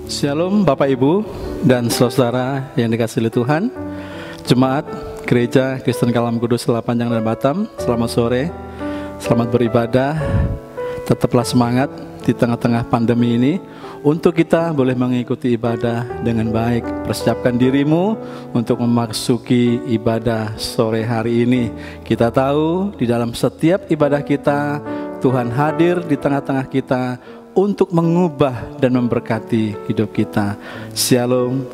Shalom Bapak Ibu dan saudara yang dikasihi Tuhan. Jemaat Gereja Kristen Kalam Kudus Lapanjang dan Batam, selamat sore, selamat beribadah. Tetaplah semangat di tengah-tengah pandemi ini untuk kita boleh mengikuti ibadah dengan baik. Persiapkan dirimu untuk memasuki ibadah sore hari ini. Kita tahu di dalam setiap ibadah kita Tuhan hadir di tengah-tengah kita untuk mengubah dan memberkati hidup kita. Shalom.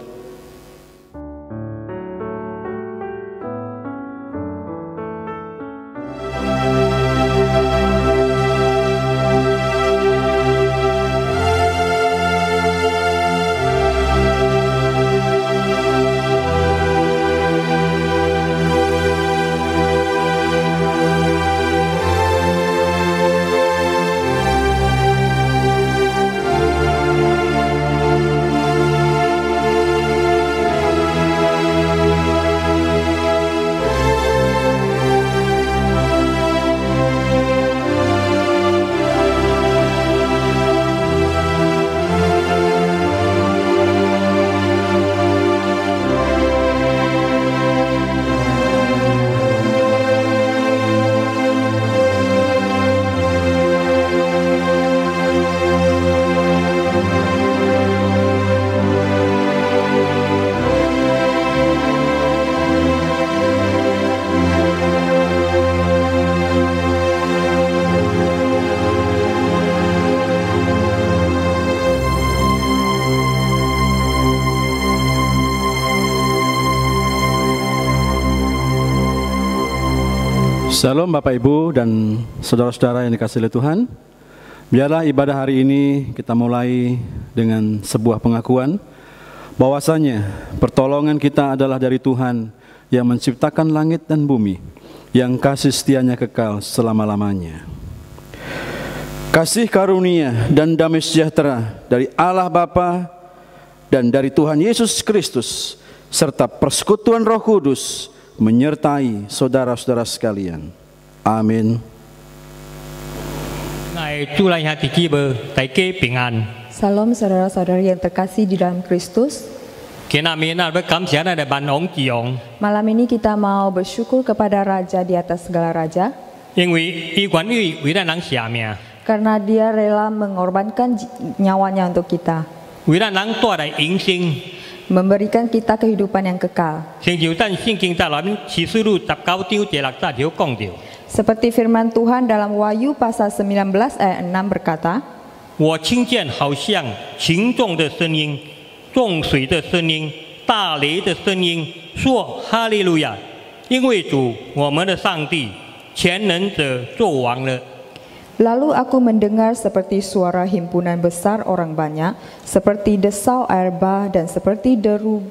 Shalom Bapak Ibu dan saudara-saudara yang dikasihi Tuhan. Biarlah ibadah hari ini kita mulai dengan sebuah pengakuan bahwasanya pertolongan kita adalah dari Tuhan yang menciptakan langit dan bumi, yang kasih setianya kekal selama-lamanya. Kasih karunia dan damai sejahtera dari Allah Bapa dan dari Tuhan Yesus Kristus serta persekutuan Roh Kudus menyertai saudara-saudara sekalian. Amin. Salam saudara-saudari yang terkasih di dalam Kristus. Malam ini kita mau bersyukur kepada Raja di atas segala raja, karena dia rela mengorbankan nyawanya untuk kita, memberikan kita kehidupan yang kekal. Seperti firman Tuhan dalam Wahyu pasal 19 ayat 6 berkata, lalu aku mendengar seperti suara himpunan besar orang banyak, seperti desau air bah dan seperti deru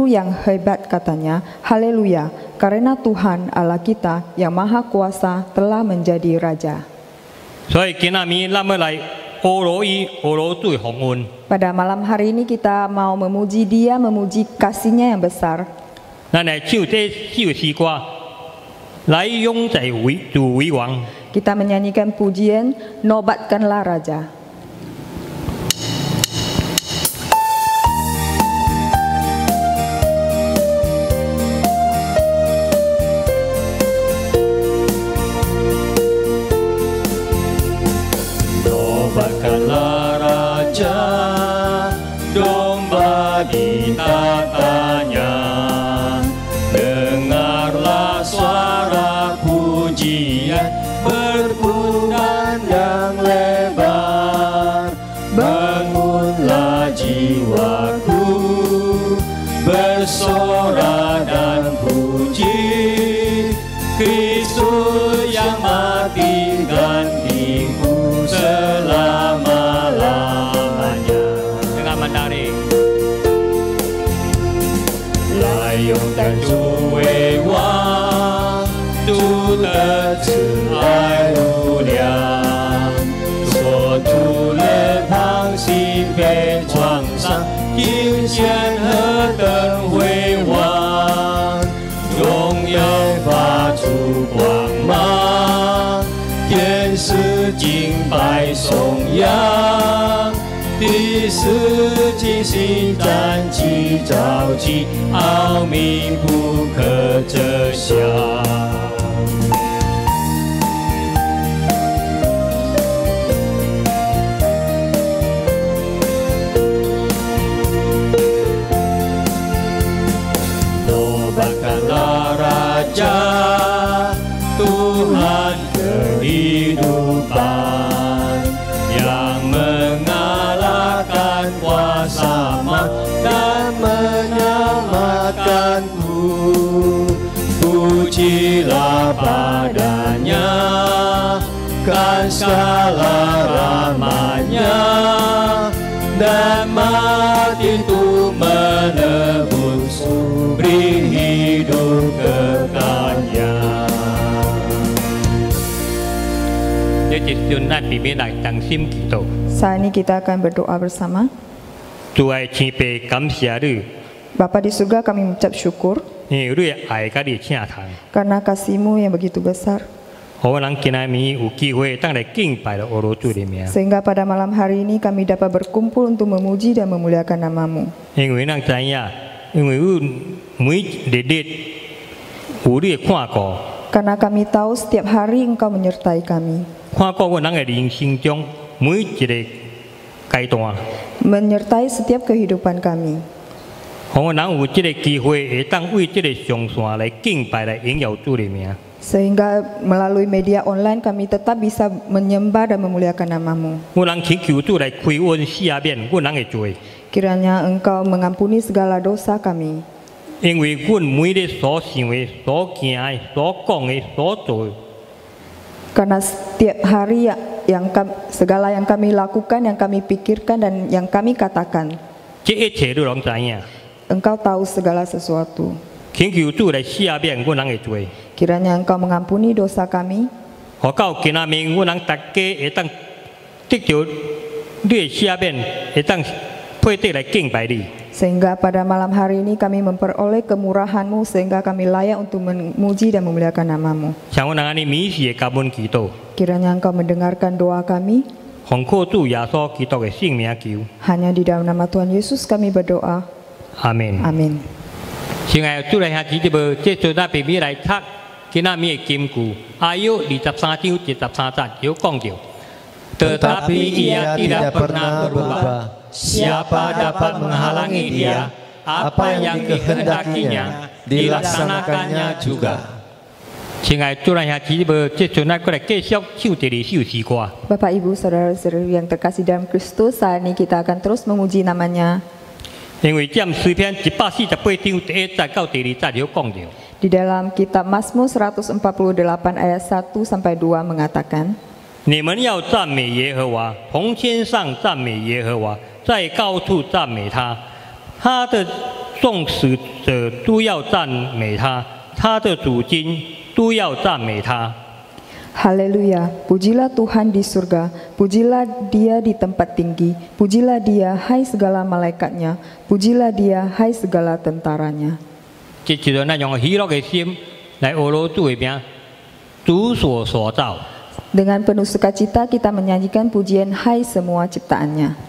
yang hebat, katanya, haleluya, karena Tuhan Allah kita yang maha kuasa telah menjadi Raja. Pada malam hari ini kita mau memuji Dia, memuji kasih-Nya yang besar. Kita menyanyikan pujian Nobatkanlah Raja. Nobatkanlah Raja, domba ditatanya. Dengarlah suara pujian berkumandang lebar. Bangunlah jiwaku, bersorak dan puji Kristus yang mati gantiku selama-lamanya. Dengan menarik layung dan cuy wang tu tercai mulia,所住了堂西北床上，阴险何等辉煌，荣耀发出光芒，天使敬拜颂扬，第四季新战旗召集，奥秘不可遮瑕。Nobatkanlah Raja Tuhan kehidupan yang mengalahkan kuasa maut dan menyelamatkanku. Pujilah padanya, kan segala rahmatnya, dan mati itu menebus, beri hidup kekalnya. Saat ini kita akan berdoa bersama. Bapa di surga, kami mengucap syukur karena kasih-Mu yang begitu besar, sehingga pada malam hari ini kami dapat berkumpul untuk memuji dan memuliakan nama-Mu. Karena kami tahu setiap hari Engkau menyertai kami, menyertai setiap kehidupan kami, sehingga melalui media online kami tetap bisa menyembah dan memuliakan nama-Mu. Kiranya Engkau mengampuni segala dosa kami, karena setiap hari segala yang kami lakukan, yang kami pikirkan, dan yang kami katakan, Engkau tahu segala sesuatu. Kiranya Engkau mengampuni dosa kami, sehingga pada malam hari ini kami memperoleh kemurahan-Mu, sehingga kami layak untuk memuji dan memuliakan nama-Mu. Kiranya Engkau mendengarkan doa kami. Hanya di dalam nama Tuhan Yesus kami berdoa. Amin. Amin. 亲爱的主来下姊妹，这阵咱平平来读今仔日的金句，阿约23章13节有讲到， tetapi ia tidak pernah berubah. Siapa dapat menghalangi dia? Apa yang dikehendakinya dilaksanakannya juga. 亲爱的主来下姊妹，这阵咱过来继续唱第二首诗歌。 Bapak Ibu saudara-saudari yang terkasih dalam Kristus, saat ini kita akan terus memuji nama-Nya. 因为这诗篇148章第1节到第2节有讲到。 Di dalam kitab Mazmur 148 ayat 1 sampai 2 mengatakan, 你们要赞美耶和华，从天上赞美耶和华，在高处赞美他，他的众使者都要赞美他，他的主君都要赞美他。 Haleluya, pujilah Tuhan di surga, pujilah Dia di tempat tinggi, pujilah Dia hai segala malaikatnya, pujilah Dia hai segala tentaranya. 这一段咱用喜乐的心来俄罗主的名，主所造。 Dengan penuh sukacita kita menyanyikan pujian hai semua ciptaannya.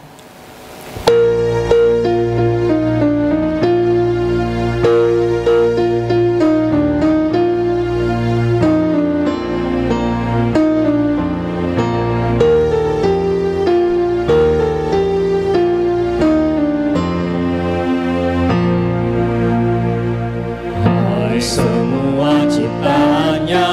Semua ciptaannya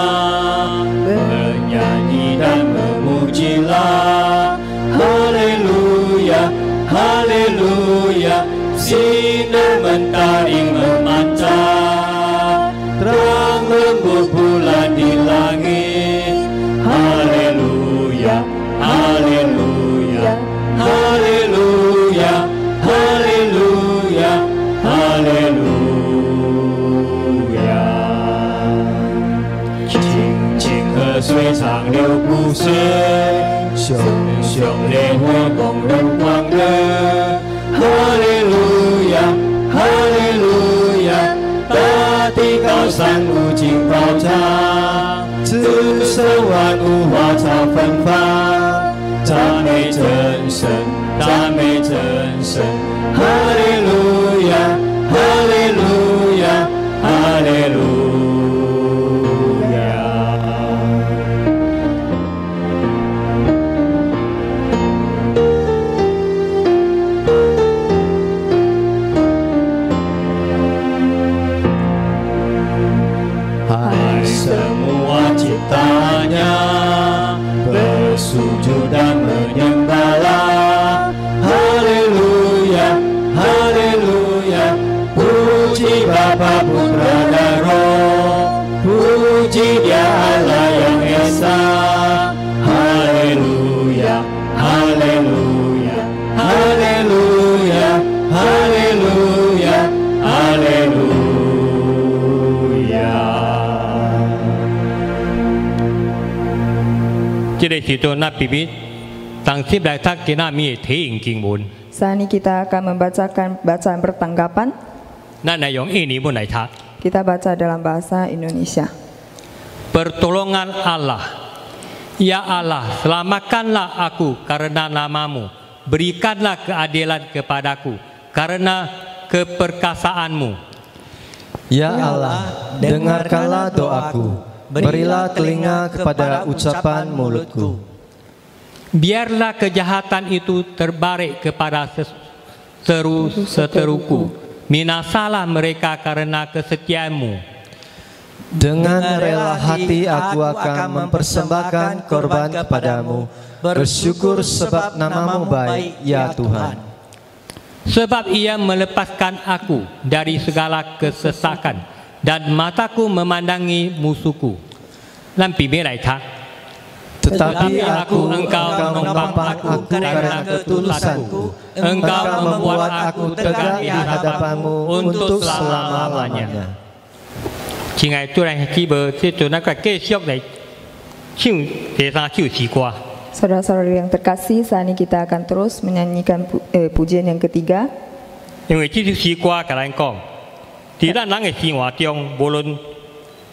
menyanyi dan memujilah. Haleluya, haleluya, sinar mentari memancar, terang rembulan di langit. Haleluya, haleluya, haleluya, haleluya, haleluya. 水长流不息，熊熊烈火攻人狂热。哈利路亚，哈利路亚，大地高山无尽爆炸，此生万物花草芬芳，赞美真神，赞美神圣。哈利路亚，哈利路亚，哈利路亚。Hai semua ciptanya, bersujud dan menyembahlah. Haleluya, haleluya. Puji Bapa, Putra dan Roh, puji Dia Allah yang Esa. Haleluya, haleluya, haleluya, haleluya, haleluya. Jadi situ Nabi Bibit, tangsi belakang kita mi teing jingmun. Saat ini kita akan membacakan bacaan pertanggapan. Nah, yang ini pun naik. Kita baca dalam bahasa Indonesia. Pertolongan Allah. Ya Allah, selamatkanlah aku karena namamu. Berikanlah keadilan kepadaku karena keperkasaanmu. Ya Allah, dengarkanlah doaku. Berilah telinga kepada ucapan mulutku. Biarlah kejahatan itu terbarik kepada seteruku. Minasalah mereka karena kesetiaanmu. Dengan rela hati aku akan mempersembahkan korban kepadamu. Bersyukur sebab namamu baik, ya Tuhan. Sebab ia melepaskan aku dari segala kesesakan dan mataku memandangi musuhku. Lampi mereka. Tetapi aku, engkau menopang aku karena ketulusanku. Engkau membuat aku tegak di hadapanmu untuk selama-lamanya. 亲爱的主人，基本这做那个继续来唱第三首诗歌。 Saudara-saudari yang terkasih, saat ini kita akan terus menyanyikan pujian yang ketiga. 因为这首诗歌甲咱讲，在咱人的生活中，无论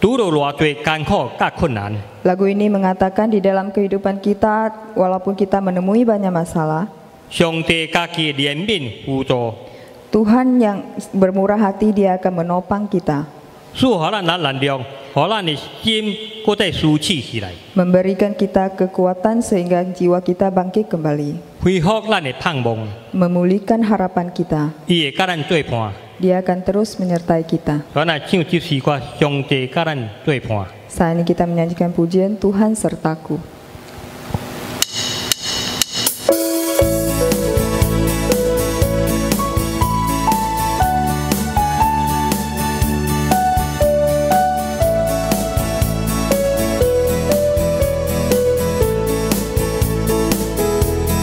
拄到偌多艰苦甲困难， Lagu ini mengatakan di dalam kehidupan kita, walaupun kita menemui banyak masalah, 上帝家己怜悯扶助， Tuhan yang bermurah hati, Dia akan menopang kita, 使予咱力量，予咱的心搁再舒气起来， memberikan kita kekuatan sehingga jiwa kita bangkit kembali, 恢复咱的盼望， memulihkan harapan kita. 伊会甲咱做伴。 Dia akan terus menyertai kita. 咱来唱这诗歌，上帝甲咱做伴。 Saat ini kita menyanyikan pujian Tuhan sertaku.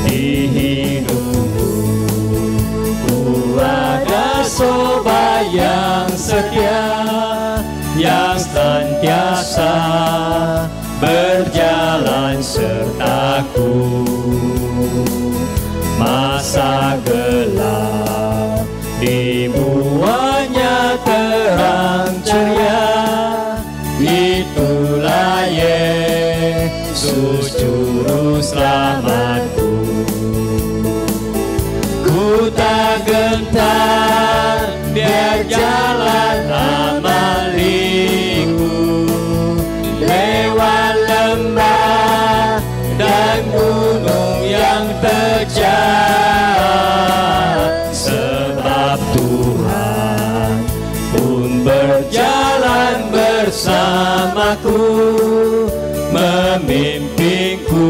Di hidupku ku ada sobat yang setia, yang senantiasa berjalan sertaku. Masa gelap dibuatnya terang ceria. Itulah Yesus juru selamatku. Ku tak gentar biar jalan amaliku lewat lembah dan gunung yang terjal, sebab Tuhan pun berjalan bersamaku, memimpinku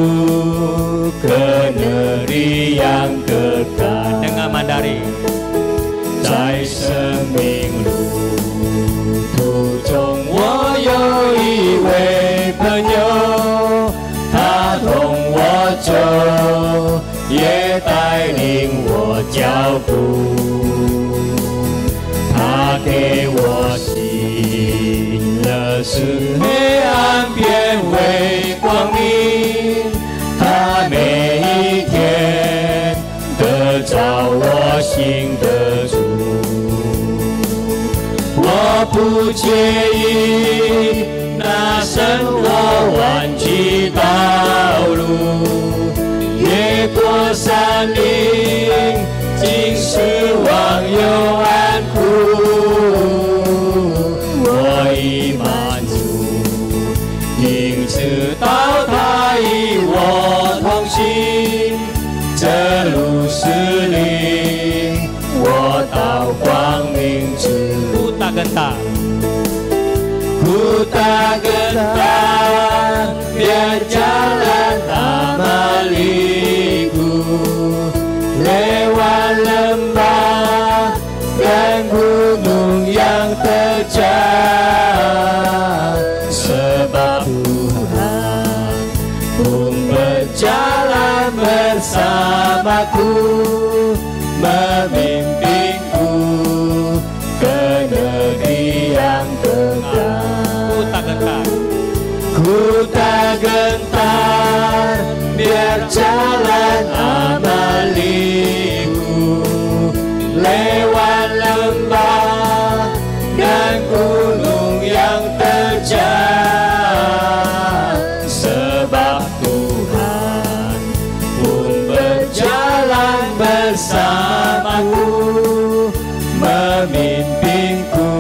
ke negeri yang kekal. Dengan Mandarin. 在生命路途中，我有一位朋友，他同我走，也带领我脚步。他给我新的是黑暗变为光明，他每一天得着我心的主。我不介意那生活弯曲道路，越过山岭，他与我同行，这路是灵，我到光明之路。大跟大，ku tak gentar biar jalan amaliku lewat lembah dan gunung yang terjal, sebab Tuhan pun berjalan bersamaku, memimpinku ke negeri yang kekal. Ku tak gentar biar jalan amaliku lewat lembah dan gunung yang terjal, sebab Tuhan pun berjalan bersamaku, memimpinku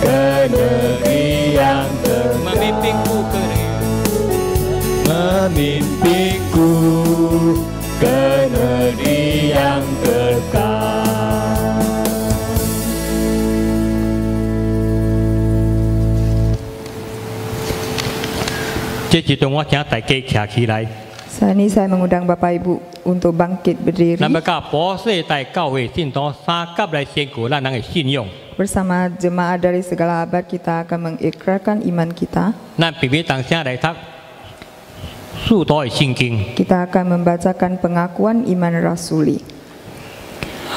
ke negeri yang kekal. Memimpinku ke negeri yang kekal. Saat ini saya mengundang Bapak Ibu untuk bangkit berdiri. Bersama jemaat dari segala abad kita akan mengikrarkan iman kita. Kita akan membacakan pengakuan iman rasuli.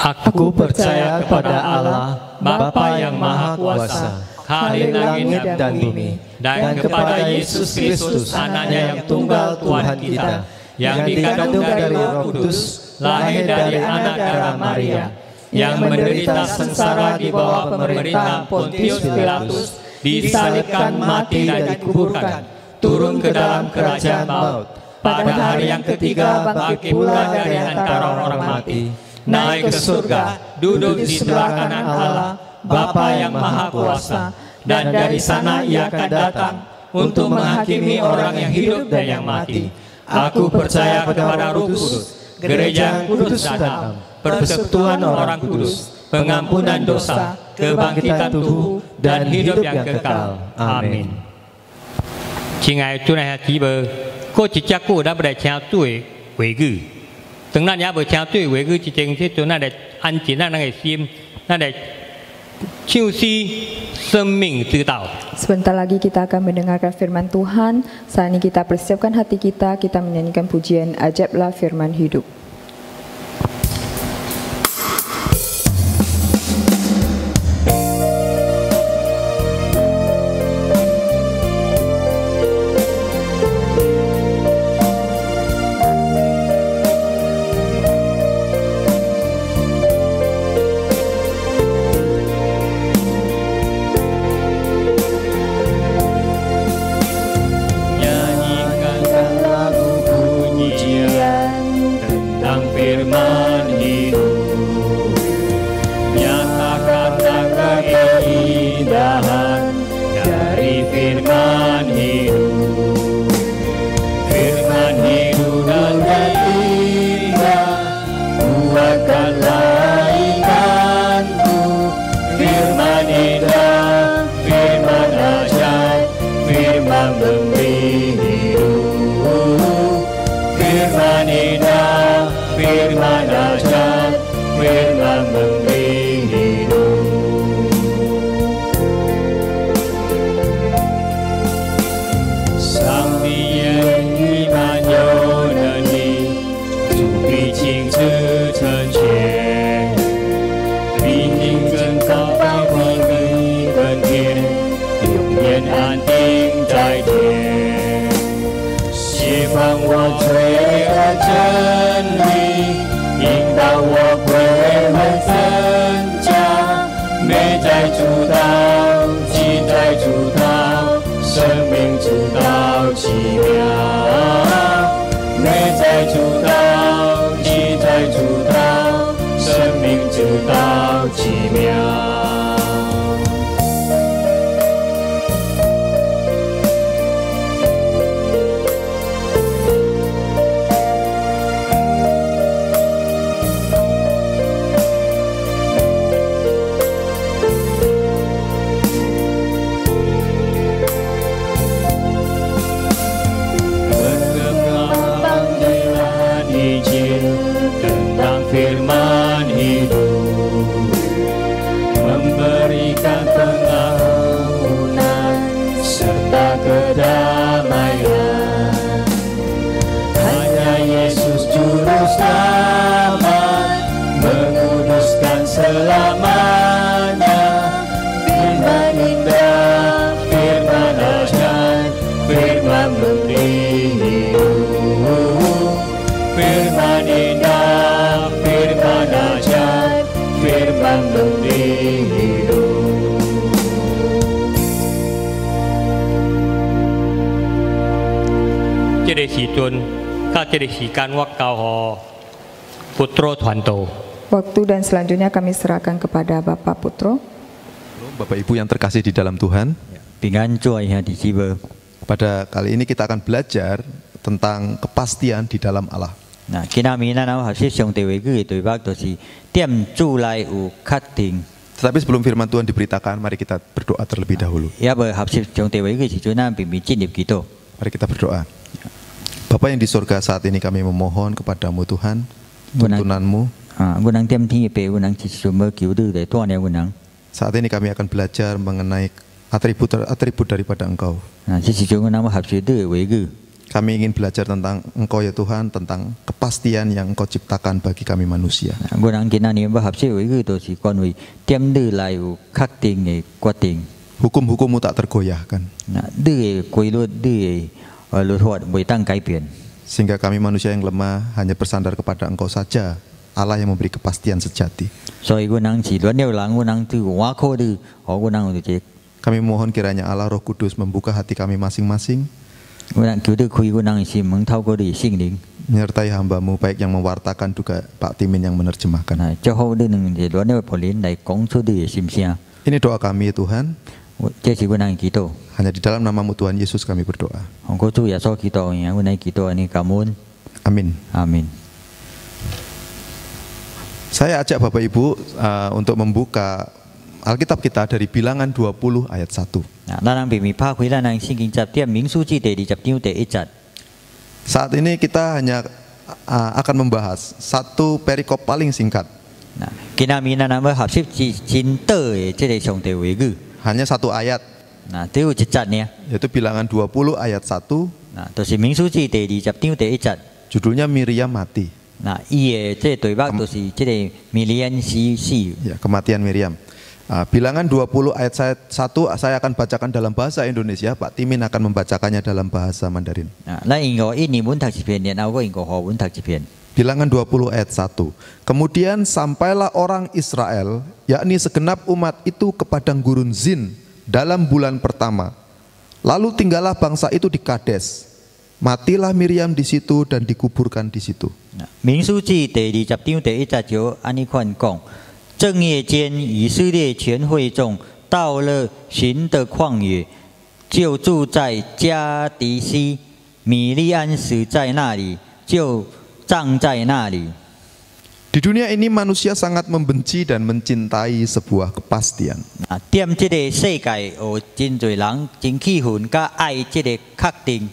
Aku percaya kepada Allah, Bapa yang Maha Kuasa, Khalik langit dan bumi, dan kepada Yesus Kristus, Anaknya yang tunggal Tuhan kita, yang dikandung dari Roh Kudus, lahir dari anak darah Maria, yang menderita sengsara di bawah pemerintahan Pontius Pilatus, disalibkan, mati dan dikuburkan, turun ke dalam kerajaan maut, pada hari yang ketiga bangkit pula dari antara orang mati, naik ke surga, duduk di sebelah kanan Allah, Bapa yang Maha Kuasa, dan dari sana Ia akan datang untuk menghakimi orang yang hidup dan yang mati. Aku percaya kepada Roh Kudus, gereja yang kudus dan persekutuan orang kudus, pengampunan dosa, kebangkitan tubuh, dan hidup yang kekal. Amin. 亲爱的主内姊妹，过一只久咱不来听对话语，当咱也无听对话语之前，这阵咱来安静咱的心，咱来唱诗生命之道。 Sebentar lagi kita akan mendengarkan firman Tuhan. Saat ini kita persiapkan hati kita, kita menyanyikan pujian Ajaiblah Firman Hidup. Firman indah, firman ajar, firman memberi hidup. Jadi hidun, kau jadi hikan wakau ho putro Tuhanto. Waktu dan selanjutnya kami serahkan kepada Bapak Putro. Bapak Ibu yang terkasih di dalam Tuhan, pada kali ini kita akan belajar tentang kepastian di dalam Allah. Tetapi sebelum firman Tuhan diberitakan, mari kita berdoa terlebih dahulu. Mari kita berdoa. Bapa yang di surga, saat ini kami memohon kepadamu Tuhan, tuntunanmu. Saat ini kami akan belajar mengenai atribut daripada Engkau. Kami ingin belajar tentang Engkau ya Tuhan, tentang kepastian yang Engkau ciptakan bagi kami manusia. Hukum-hukummu tak tergoyahkan. Sehingga kami manusia yang lemah hanya bersandar kepada Engkau saja, Allah yang memberi kepastian sejati. Kami mohon kiranya Allah Roh Kudus membuka hati kami masing-masing, menyertai hamba-Mu baik yang mewartakan juga Pak Timin yang menerjemahkan. Ini doa kami ya Tuhan. Hanya di dalam nama-Mu Tuhan Yesus kami berdoa. Amin. Amin. Saya ajak Bapak Ibu untuk membuka Alkitab kita dari Bilangan 20 ayat 1. Saat ini kita hanya akan membahas satu perikop paling singkat. Hanya satu ayat, yaitu Bilangan 20 ayat 1. Judulnya Miriam mati. Ya, kematian Miriam. Bilangan 20 ayat 1 saya akan bacakan dalam bahasa Indonesia, Pak Timin akan membacakannya dalam bahasa Mandarin. Bilangan 20 ayat 1. Kemudian sampailah orang Israel, yakni segenap umat itu ke padang gurun Zin dalam bulan pertama. Lalu tinggallah bangsa itu di Kades. Matilah Miriam di situ dan dikuburkan di situ. 民数記第20章第1節按呢款講，正夜間以色列全會眾到了尋的曠野，就住在加迪西，米利暗死在那裡，就葬在那裡。 Di dunia ini manusia sangat membenci dan mencintai sebuah kepastian. 點這個世界有真多人真氣憤，甲愛這個確定。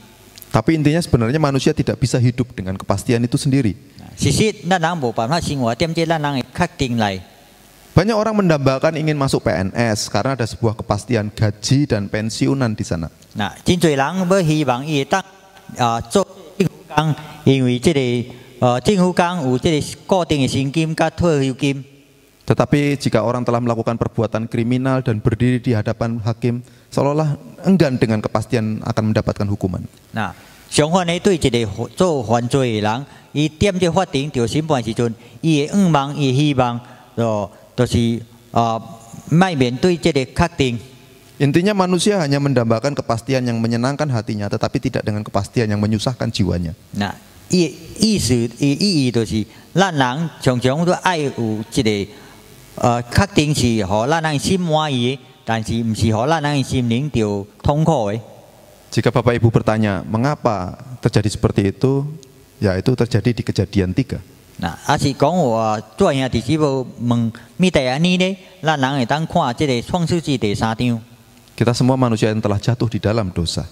Tapi intinya sebenarnya manusia tidak bisa hidup dengan kepastian itu sendiri. Banyak orang mendambakan ingin masuk PNS karena ada sebuah kepastian gaji dan pensiunan di sana. Tetapi jika orang telah melakukan perbuatan kriminal dan berdiri di hadapan hakim, seolah-olah enggan dengan kepastian akan mendapatkan hukuman. Nah,相反呢，对一个做犯罪的人，伊踮在法庭就审判时阵，伊的愿望、伊希望，就是卖面对这个确定。 Intinya manusia hanya mendambakan kepastian yang menyenangkan hatinya, tetapi tidak dengan kepastian yang menyusahkan jiwanya. Nah, 意义就是，咱人常常都爱有一个确定是，互咱人心满意的，但是唔是互咱人心灵就痛苦的。 Jika Bapak Ibu bertanya, mengapa terjadi seperti itu? Ya, itu terjadi di Kejadian 3. Nah, 是講我做兄弟姊妹問咩第二呢？咱人會當看這個創世記第3章。 Kita semua manusia yang telah jatuh di dalam dosa.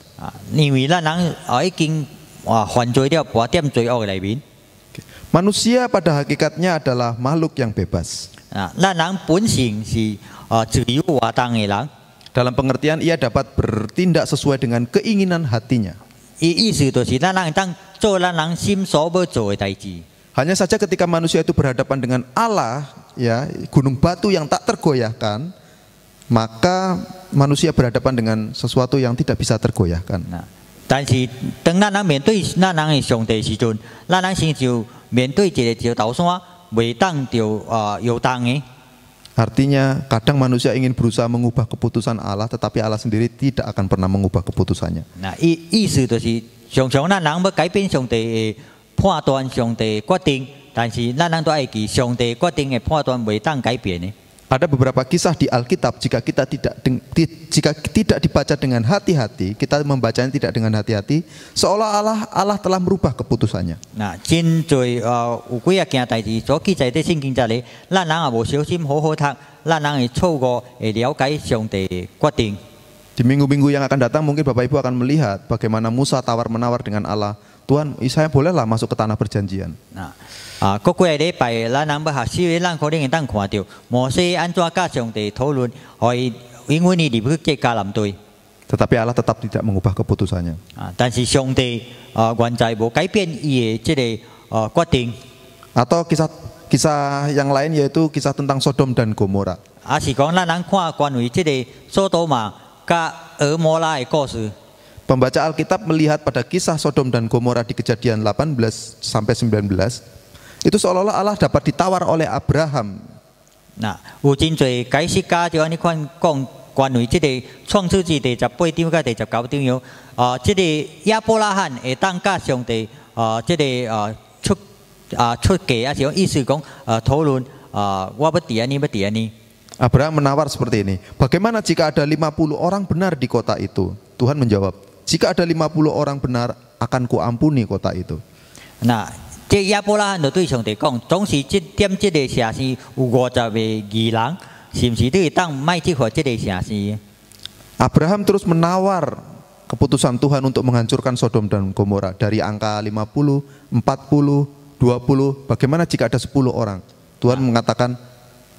因為咱人已經犯罪了，跋點罪惡裡面。 Manusia pada hakikatnya adalah makhluk yang bebas. 咱人本性是自由活動的人。 Dalam pengertian ia dapat bertindak sesuai dengan keinginan hatinya. Hanya saja ketika manusia itu berhadapan dengan Allah, ya, gunung batu yang tak tergoyahkan, maka manusia berhadapan dengan sesuatu yang tidak bisa tergoyahkan. 但是当咱人面对咱人的上帝时阵，咱人先就面对一个石头山，袂当着摇动的。 Artinya kadang manusia ingin berusaha mengubah keputusan Allah, tetapi Allah sendiri tidak akan pernah mengubah keputusannya. 那意思就是常常咱人要改变上帝的判断、上帝的决定，但是咱人都爱记上帝决定的判断袂当改变的。 Ada beberapa kisah di Alkitab jika tidak dibaca dengan hati-hati, kita membacanya tidak dengan hati-hati, seolah-olah Allah telah merubah keputusannya. 那真多有几啊件代志所记载在圣经这里，咱人也无小心好好读，咱人会错误会了解上帝的决定。 Di minggu-minggu yang akan datang mungkin Bapak Ibu akan melihat bagaimana Musa tawar-menawar dengan Allah. Tuhan, saya bolehlah masuk ke tanah perjanjian. 过几个礼拜，咱人要学习的，咱可能会当看到摩西安怎甲上帝讨论，互伊因为伊入去迦南地。 Tetapi Allah tetap tidak mengubah keputusannya. 但是上帝原在无改变伊的这个决定。 Atau kisah yang lain yaitu kisah tentang Sodom dan Gomora. 是讲咱人看关于这个索多玛甲俄摩拉的故事。 Pembaca Alkitab melihat pada kisah Sodom dan Gomora di Kejadian 18 sampai 19, itu seolah-olah Allah dapat ditawar oleh Abraham. 有真多解释家就安尼款讲关于这个创世纪第18章甲第19章有这个亚伯拉罕会当甲上帝这个出价，是讲意思讲讨论我要第安尼要第安尼。 Abraham menawar seperti ini. Bagaimana jika ada 50 orang benar di kota itu? Tuhan menjawab, jika ada 50 orang benar, akan kuampuni kota itu. 这亚伯拉罕就对上帝讲，总是这个城市有50个义人，是不是你会当卖这块这个城市？ Abraham terus menawar keputusan Tuhan untuk menghancurkan Sodom dan Gomora dari angka 50, 40, 20. Bagaimana jika ada 10 orang? Tuhan mengatakan,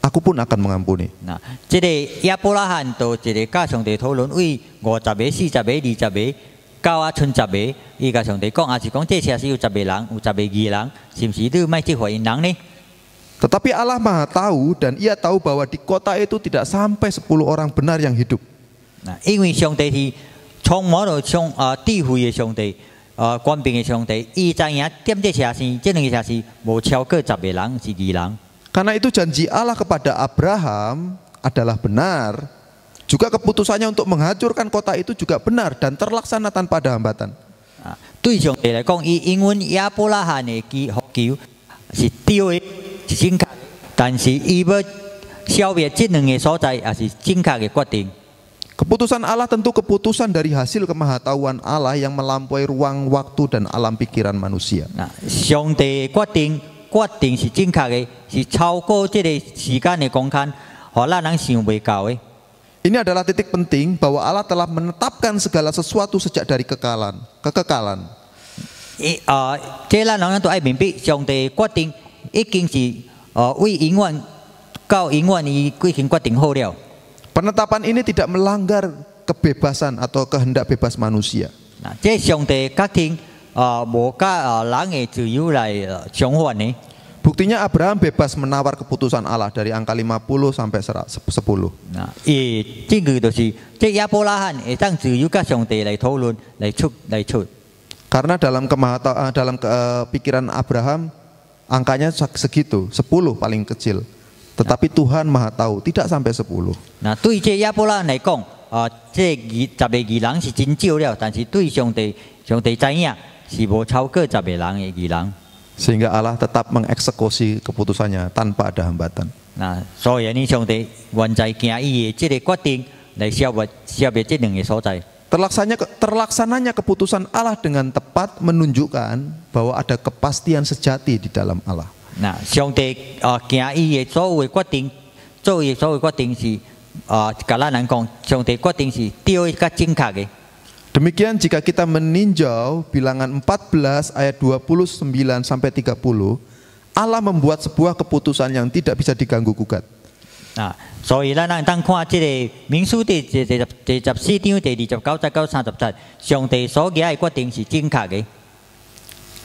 aku pun akan mengampuni. 这个亚伯拉罕就一个甲上帝讨论，为50个、40个、20个。 到啊，剩10个，伊甲上帝讲，也是讲这城市有10个人，有10个义人，是不是你卖这回因人呢？ Tetapi Allah Maha tahu dan Ia tahu bahwa di kota itu tidak sampai 10 orang benar yang hidup. 因为上帝是充满了智慧的上帝，官兵的上帝，伊知影踮这城市，这两个城市无超过10个人是义人。 Karena itu janji Allah kepada Abraham adalah benar. Juga keputusannya untuk menghancurkan kota itu juga benar dan terlaksana tanpa ada hambatan. 对上帝来讲，伊因为亚伯拉罕的呼求是对的，是正确的，但是伊要消灭这两个所在，也是正确的决定。 Keputusan Allah tentu keputusan dari hasil kemahatauan Allah yang melampaui ruang, waktu, dan alam pikiran manusia. 上帝决定是正确的，是超过这个时间的空间，和咱人想袂到的。 Ini adalah titik penting bahwa Allah telah menetapkan segala sesuatu sejak dari kekekalan. 这咱人都爱明白，上帝决定已经是为永远到永远，伊已经决定好了。 Penetapan ini tidak melanggar kebebasan atau kehendak bebas manusia. 这上帝决定无甲人的自由来相反的。 Buktinya Abraham bebas menawar keputusan Allah dari angka 50 sampai 10. 证据就是这亚伯拉罕会当自由甲上帝来讨论，来出。Karena dalam pikiran Abraham angkanya segitu, 10 paling kecil. Tetapi Tuhan Maha tahu tidak sampai 10. 对这亚伯拉罕来讲，这10个义人是真少了，但是对上帝知影是无超过10个人的义人。 Sehingga Allah tetap mengeksekusi keputusannya tanpa ada hambatan. 所以呢，上帝原在行伊的这个决定来消灭这两个所在。 Terlaksananya keputusan Allah dengan tepat menunjukkan bahwa ada kepastian sejati di dalam Allah. 上帝行伊的所有的决定，做伊所有决定是甲咱人讲，上帝决定是对甲正确的。 Demikian jika kita meninjau bilangan 14 ayat 29 sampai 30, Allah membuat sebuah keputusan yang tidak bisa diganggu gugat. 所以咱人当看这个民数第14章第29、30节，上帝所行的决定是正确的。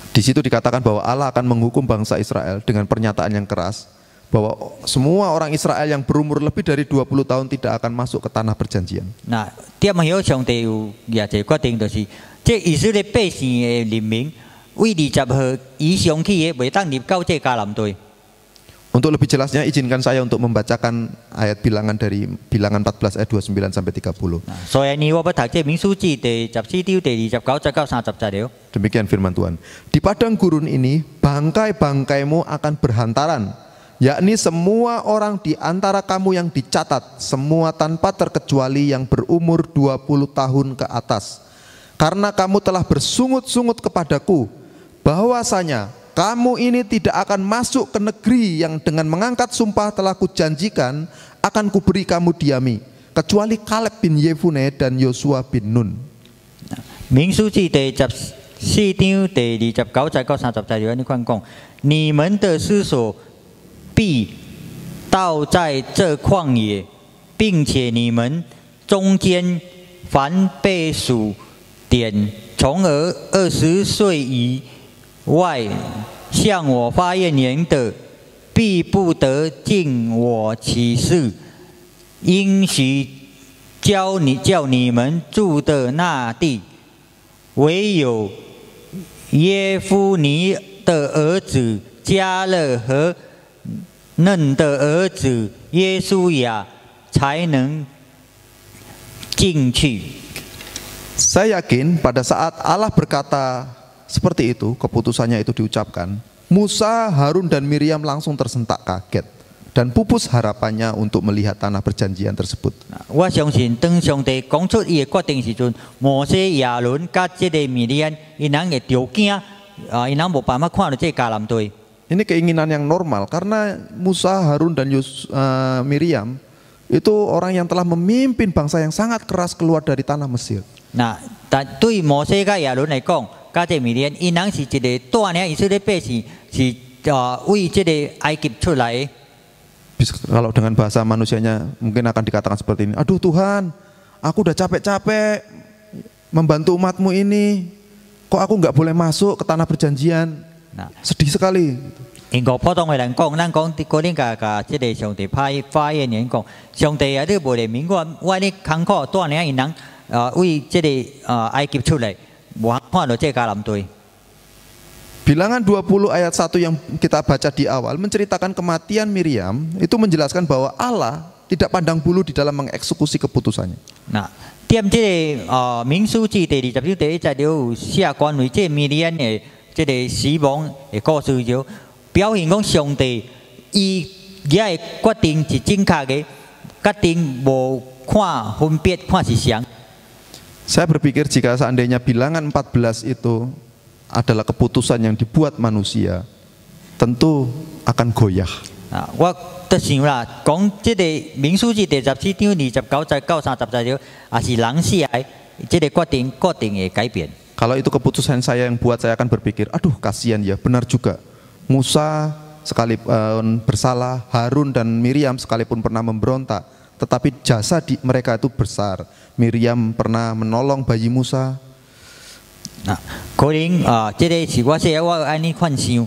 Di situ dikatakan bahwa Allah akan menghukum bangsa Israel dengan pernyataan yang keras bahwa semua orang Israel yang berumur lebih dari 20 tahun tidak akan masuk ke tanah perjanjian. 点晓上帝有也一个决定，就是这以色列百姓的人民为20号以上起的，袂当入到这迦南地。 Untuk lebih jelasnya izinkan saya untuk membacakan ayat bilangan dari bilangan 14 ayat 29 sampai 30. 所以呢，我要讀這民數記第14章第29節到30節了。 Demikian firman Tuhan. Di padang gurun ini bangkai-bangkaimu akan berhantaran, yakni semua orang di antara kamu yang dicatat, semua tanpa terkecuali yang berumur 20 tahun ke atas. Karena kamu telah bersungut-sungut kepadaku bahwasanya kamu ini tidak akan masuk ke negeri yang dengan mengangkat sumpah telah kujanjikan akan kuberi kamu diami, kecuali Kaleb bin Yefune dan Yosua bin Nun. 民數記第14章第29節到30節，你看講，你們的屍首必倒在這曠野，並且你們中間凡被數點從20歲以外向我發怨言的，必不得進我其室，應許叫你們住的那地，唯有耶夫尼的兒子迦勒和嫩的兒子耶書亞才能進去。 Saya yakin pada saat Allah berkata seperti itu, keputusannya itu diucapkan, Musa, Harun dan Miriam langsung tersentak kaget dan pupus harapannya untuk melihat tanah perjanjian tersebut. 我相信當上帝講出伊嘅決定時陣，摩西、亞倫甲即個米利安，伊人會着驚，伊人無辦法看到這迦南地。 Ini keinginan yang normal karena Musa, Harun dan Miriam itu orang yang telah memimpin bangsa yang sangat keras keluar dari tanah Mesir. 嗱，但對摩西甲亞倫嚟講，甲即米利安，伊人是一個帶領以色列百姓是為即個埃及出來的。 Kalau dengan bahasa manusianya mungkin akan dikatakan seperti ini. Aduh Tuhan, aku udah capek-capek membantu umatmu ini. Kok aku nggak boleh masuk ke tanah perjanjian? Nah, sedih sekali. 英國普通嘅人講，咱講嗰啲即個上帝發言人講，上帝啊，你無嚟明我呢坎坷帶領因人為即個埃及出嚟，無看到即個迦南地。 Bilangan 20 ayat 1 yang kita baca di awal menceritakan kematian Miriam, itu menjelaskan bahwa Allah tidak pandang bulu di dalam mengeksekusi keputusannya. Nah, tiap即個民數記第20章第1節有寫關於即米利安嘅即個死亡嘅故事，就表現講上帝伊也決定是正確嘅，決定無看分別看是誰。 Saya berpikir jika seandainya bilangan 14 itu adalah keputusan yang dibuat manusia, tentu akan goyah. 我就想啦，講即個民數記第14章29節到30節，也是人寫嘅，即個決定會改變。 Kalau itu keputusan saya yang buat, saya akan berpikir, aduh kasihan ya, benar juga. Musa sekalipun bersalah, Harun dan Miriam sekalipun pernah memberontak, tetapi jasa mereka itu besar. Miriam pernah menolong bayi Musa. 可能即個是我寫我安尼看想，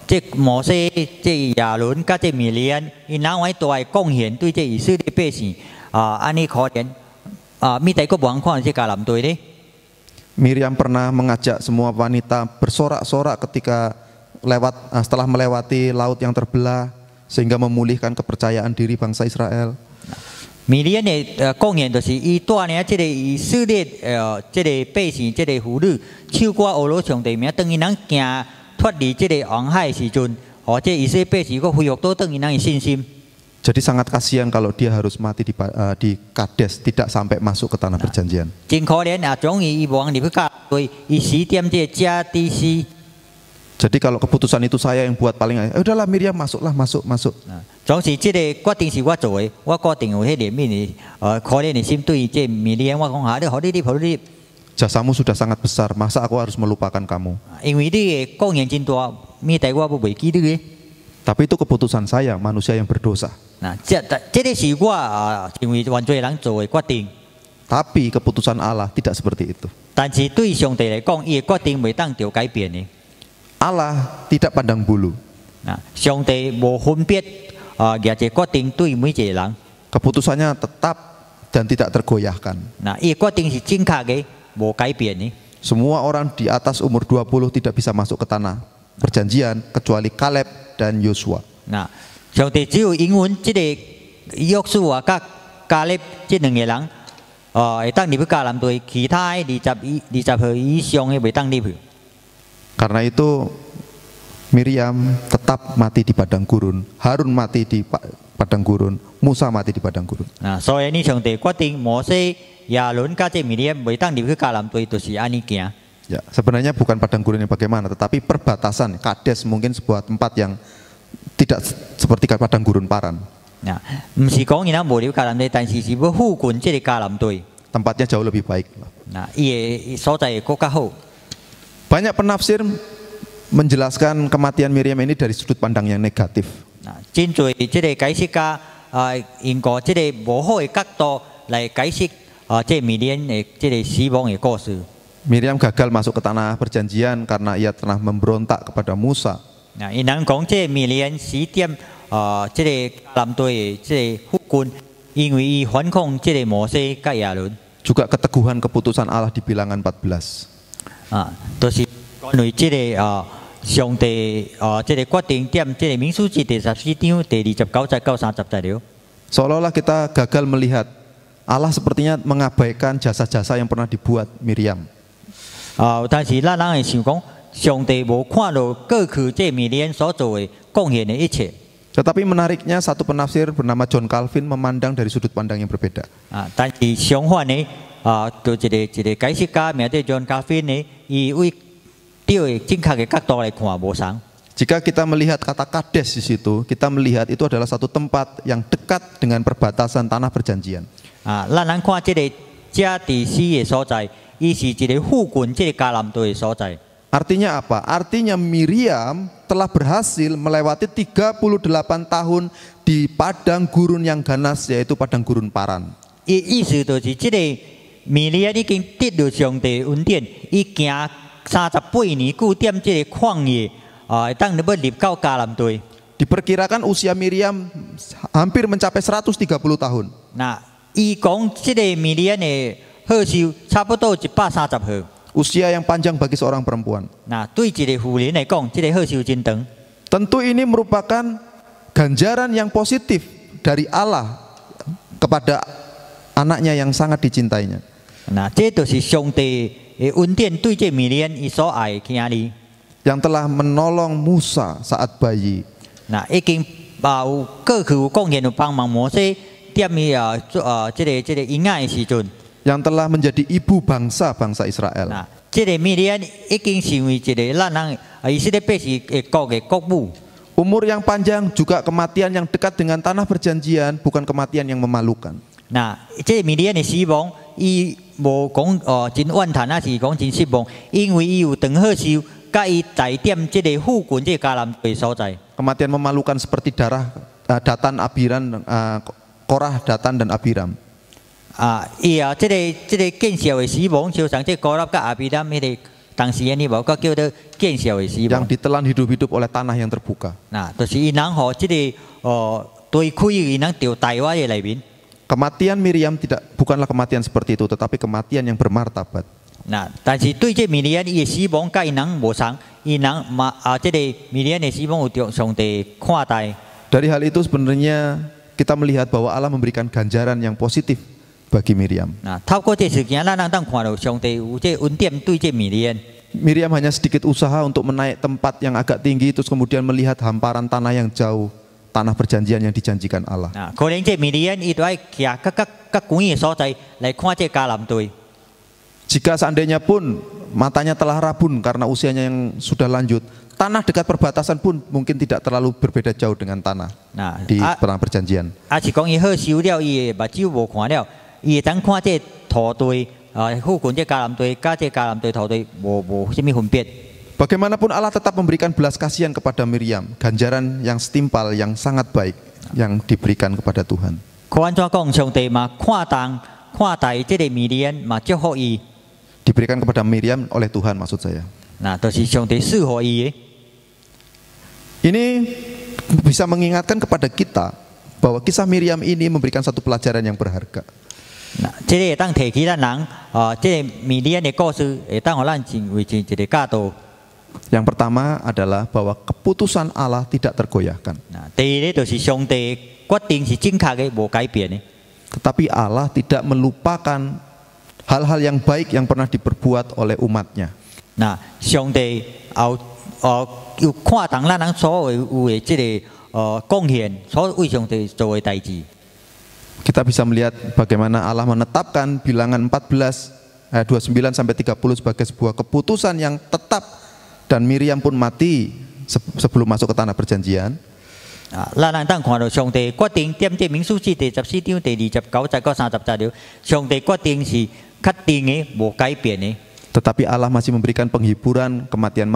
即摩西、即亞倫甲即米利安，因人為大嘅貢獻對即以色列百姓，安尼可憐，咪第個無人看即迦南地咧。 Miriam pernah mengajak semua wanita bersorak-sorak ketika setelah melewati laut yang terbelah sehingga memulihkan kepercayaan diri bangsa Israel. 米利安嘅貢獻就是伊帶領即個以色列即個百姓即個婦女，唱歌學羅上帝名，當因人行脫離即個紅海時陣，或者以色列百姓個恢復到當因人嘅信心。 Jadi sangat kasihan kalau dia harus mati di Kades, tidak sampai masuk ke tanah perjanjian. 真可憐啊！終於伊無入去迦南地，伊死點即個加迪斯。 Jadi kalau keputusan itu saya yang buat paling, udahlah Miriam masuklah masuk. 總是即個決定是我做嘅，我決定有迄個咩可憐嘅心對即米利安，我講下你好你。 Jasamu sudah sangat besar, masa aku harus melupakan kamu? 因為你嘅貢獻真大，咪帶我不袂記得嘅。 Tapi itu keputusan saya, manusia yang berdosa. 嗱，即個是我認為犯罪人做嘅決定。 Tapi keputusan Allah tidak seperti itu. 但是對上帝嚟講，伊嘅決定袂當着改變嘅。 Allah tidak pandang bulu. 嗱，上帝無分別嘅一個決定對每一個人。 Keputusannya tetap dan tidak tergoyahkan. 嗱，伊嘅決定是正確嘅，无改变呢。 Semua orang di atas umur 20 tidak bisa masuk ke tanah perjanjian kecuali Kaleb dan Yosua. 那上帝只有因阮这个约书亚甲加勒这两个人，会当入去迦南地，其他的20岁以上的袂当入去。 Karena itu Miriam tetap mati di padang gurun, Harun mati di padang gurun, Musa mati di padang gurun. 啊，所以呢，上帝决定摩西、亚伦加这米利暗袂当入去迦南地，就是安尼行。 Ya, sebenarnya bukan padang gurun yang bagaimana, tetapi perbatasan. Kades mungkin sebuah tempat yang tidak seperti padang gurun Paran. 啊，唔是讲伊咱无入迦南地，但是是要附近这个迦南地。 Tempatnya jauh lebih baik. 啊，伊所在会更加好。 Banyak penafsir menjelaskan kematian Miriam ini dari sudut pandang yang negatif. 啊，真侪这个解释家用过这个无好的角度来解释这米利暗的这个死亡的故事。 Miriam gagal masuk ke tanah perjanjian karena ia telah memberontak kepada Musa. 啊，因人讲这米利暗死点这个迦南地的这个附近，因为伊反抗这个摩西甲亚伦。 Juga keteguhan keputusan Allah di Bilangan 14. 啊，都是关于这个上帝这个决定点这个民数记第14章第29节到30节了。 Seolah-olah kita gagal melihat Allah sepertinya mengabaikan jasa-jasa yang pernah dibuat Miriam. 但是咱人会想讲，上帝无看到过去这米利暗所做的贡献的一切。 Tetapi menariknya satu penafsir bernama John Calvin memandang dari sudut pandang yang berbeda. 但是相反呢，就一个解释家名叫 John Calvin 呢，伊为对正确的角度来看无同。 Jika kita melihat kata Kades di situ, kita melihat itu adalah satu tempat yang dekat dengan perbatasan tanah perjanjian. 咱人看这个加第四的所在，伊是一个附近这个迦南地的所在。 Artinya apa? Artinya Miriam telah berhasil melewati 38 tahun di padang gurun yang ganas, yaitu padang gurun Paran. 意思就是这个米利暗已经得到上帝恩典，伊行38年久点这个旷野，当要入到迦南地。 Diperkirakan usia Miriam hampir mencapai 130 tahun. 那伊讲这个米利暗的好寿差不多130岁。 Usia yang panjang bagi seorang perempuan. 那对一个妇人来讲，这个好寿真长。 Tentu ini merupakan ganjaran yang positif dari Allah kepada anaknya yang sangat dicintainya. 那这就是上帝的恩典对这米利暗伊所爱的囝儿。 Yang telah menolong Musa saat bayi. 那已经有过去有贡献有帮忙摩西点伊这个婴仔的时阵。 Yang telah menjadi ibu bangsa-bangsa Israel. 那这个米利暗已经成为一个咱人以色列百姓的国母。 Umur yang panjang juga kematian yang dekat dengan tanah perjanjian, bukan kematian yang memalukan. 那这个米利暗的死亡，伊无讲真怨叹，还是讲真失望，因为伊有长好寿，甲伊在点这个附近这个迦南地所在。 Kematian memalukan seperti Datan, Abiram, Korah, Datan dan Abiram. 这个见笑的死亡，就像这哥拉甲阿比达迄个当时的无个叫做见笑的死亡。 Yang ditelan hidup-hidup oleh tanah yang terbuka. 那就是因人吼，这个对开因人掉台湾的内面。 Kematian Miriam bukanlah kematian seperti itu, tetapi kematian yang bermartabat. 那但是对这米利暗伊的死亡，甲因人无同，因人这个米利暗的死亡有着上帝看待。 Dari hal itu sebenarnya kita melihat bahwa Allah memberikan ganjaran yang positif bagi Miriam. 那透过这事件，咱人当看到上帝有这恩典对这米利暗。 Miriam hanya sedikit usaha untuk menaik tempat yang agak tinggi, terus kemudian melihat hamparan tanah yang jauh, tanah perjanjian yang dijanjikan Allah. 可能这米利暗伊都爱徛较远的所在来看这迦南地。 Jika seandainya pun matanya telah rabun karena usianya yang sudah lanjut, tanah dekat perbatasan pun mungkin tidak terlalu berbeda jauh dengan tanah di tanah perjanjian. 是讲伊好收了，伊的目睭无看了，伊会当看这土地，附近这迦南地，甲这迦南地土地无什么分别。 Bagaimanapun Allah tetap memberikan belas kasihan kepada Miriam, ganjaran yang setimpal, yang sangat baik yang diberikan kepada Tuhan. 可安怎讲，上帝嘛看待这个米利暗嘛祝福伊。 Diberikan kepada Miriam oleh Tuhan maksud saya. 那就是上帝赐予伊的。 Ini bisa mengingatkan kepada kita bahwa kisah Miriam ini memberikan satu pelajaran yang berharga. 那这个当提起咱人，这个米利安的故事，会当互咱为一个教导。Yang pertama adalah bahwa keputusan Allah tidak tergoyahkan. 那第二个就是上帝决定是正确的，无改变的。Tetapi Allah tidak melupakan hal-hal yang baik yang pernah diperbuat oleh umatnya. 那上帝有看重咱人所有的这个贡献，所为上帝做的代志。Kita bisa melihat bagaimana Allah menetapkan bilangan 14 ayat 29 sampai 30 sebagai sebuah keputusan yang tetap, dan Miriam pun mati sebelum masuk ke tanah perjanjian. 咱人当看到上帝决定点这民数记第14章第29节到30节了，上帝决定是确定的，无改变的。 Tetapi Allah masih memberikan penghiburan kematian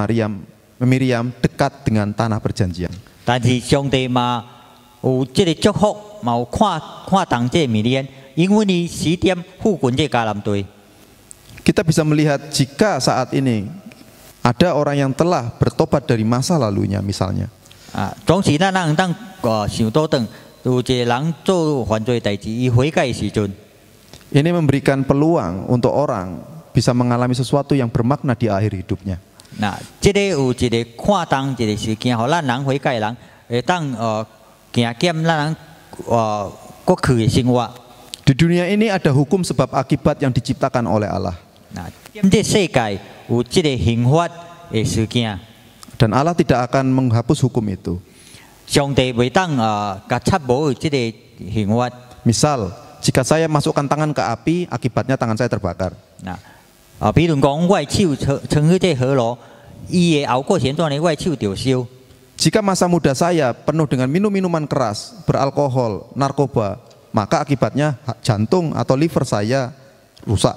Miriam dekat dengan tanah perjanjian. 但是上帝嘛有这个祝福，嘛有看重这米利安，因为你时点附近这迦南地。 Kita bisa melihat jika saat ini ada orang yang telah bertobat dari masa lalunya misalnya. 总是咱人当想倒转，有一个人做犯罪代志，伊悔改的时阵， Ini memberikan peluang untuk orang bisa mengalami sesuatu yang bermakna di akhir hidupnya. 那这个有一个看重一个事件，互咱人悔改的人，会当行减咱人过去的生活。 Di dunia ini ada hukum sebab akibat yang diciptakan oleh Allah. 那点这世界有这个刑罚的事件， Dan Allah tidak akan menghapus hukum itu. 上帝袂当甲插无这个刑罚。 Misal, jika saya masukkan tangan ke api, akibatnya tangan saya terbakar. 那比如讲，我的手冲去这河路，伊的后果是怎呢？我的手就烧。 Jika masa muda saya penuh dengan minum-minuman keras, beralkohol, narkoba, maka akibatnya jantung atau liver saya rusak.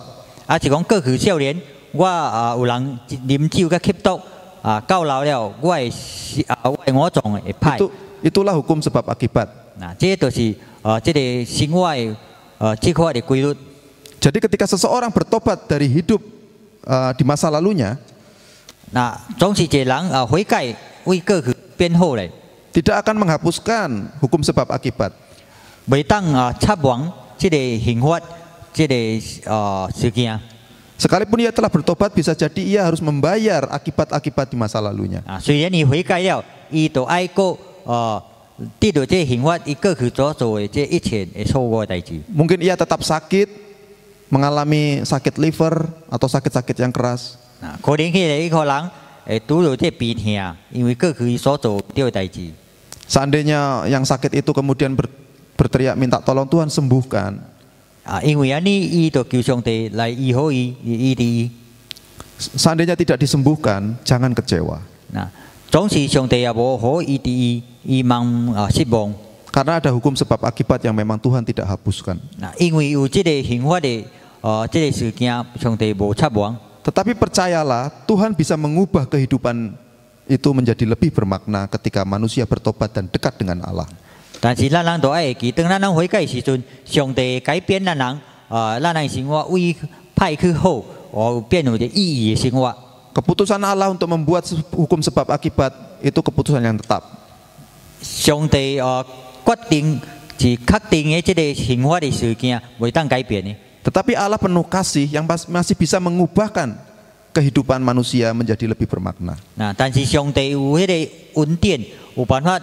是讲过去少年，我有人啉酒甲吸毒，到老了，我的五脏会歹。 Itulah hukum sebab akibat. 那这就是这个生活的这块的规律。 Jadi ketika seseorang bertobat dari hidup di masa lalunya, 那总是一个人悔改为过去变好嘞， tidak akan menghapuskan hukum sebab akibat. 袂当插忘这个刑罚这个事件。 Sekalipun ia telah bertobat, bisa jadi ia harus membayar akibat-akibat di masa lalunya. 虽然伊悔改了，伊都爱过得到这刑罚，伊过去所做的这一切的错误的代志。 Mungkin ia tetap sakit, mengalami sakit liver atau sakit-sakit yang keras. 可能迄个人会拄到这病痛，因为过去所做对的代志。 Seandainya yang sakit itu kemudian berteriak minta tolong Tuhan sembuhkan. 因为安尼，伊就求上帝来医好伊，医治伊。 Seandainya tidak disembuhkan, jangan kecewa. 那总是上帝也无好医治伊，伊茫失望。 Karena ada hukum sebab akibat yang memang Tuhan tidak hapuskan. 那因为有这个刑罚的这个事件，上帝无插忘。 Tetapi percayalah, Tuhan bisa mengubah kehidupan itu menjadi lebih bermakna ketika manusia bertobat dan dekat dengan Allah. 但是咱人都爱记，当咱人悔改时阵，上帝改变咱人，咱人生活为歹去好，变有一个意义的生活。 Keputusan Allah untuk membuat hukum sebab akibat itu keputusan yang tetap. 上帝决定是确定的这个刑罚的事件，袂当改变的。 Tetapi Allah penuh kasih yang masih bisa mengubahkan kehidupan manusia menjadi lebih bermakna. 那但是上帝有迄个恩典，有办法